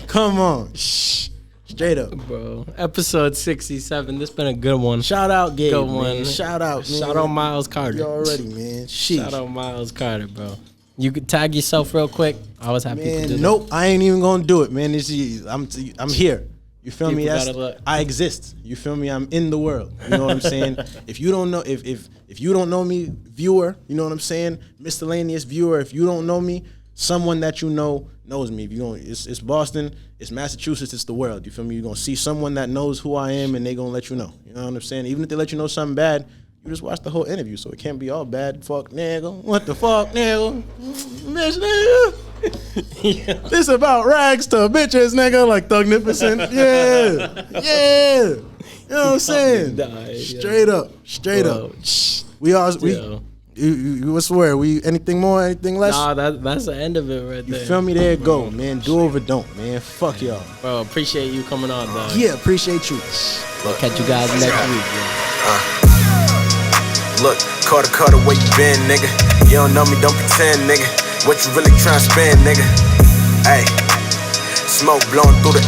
Come on. Shh. Straight up, bro. Episode 67. This been a good one. Shout out, Gabe. Good man. One. Shout out, man. Shout out Miles Karter. You already, man. Sheesh. Shout out Miles Karter, bro. You could tag yourself real quick. I was happy to do that. Nope, I ain't even gonna do it, man. I'm here. You feel me? I exist. You feel me? I'm in the world. You know what I'm saying? If you don't know, if you don't know me, viewer, you know what I'm saying? Miscellaneous viewer, if you don't know me, someone that you know knows me. If you don't, it's Boston, it's Massachusetts, it's the world. You feel me? You're gonna see someone that knows who I am, and they gonna let you know. You know what I'm saying? Even if they let you know something bad, you just watch the whole interview, so it can't be all bad. Fuck, nigga. What the fuck, nigga? Bitch, nigga. Yeah. This about rags to bitches, nigga, like Thugnificent. Yeah. Yeah. You know what I'm saying? Straight up. What's the word? Anything more, anything less? Nah, that's the end of it right there. You feel me? There it go, man. Do over don't, man. Fuck y'all. Bro, appreciate you coming on, dog. Yeah, appreciate you. We'll catch you guys next week, Look, Karter, where you been, nigga? You don't know me, don't pretend, nigga. What you really tryna spend, nigga? Ay, smoke blowing through the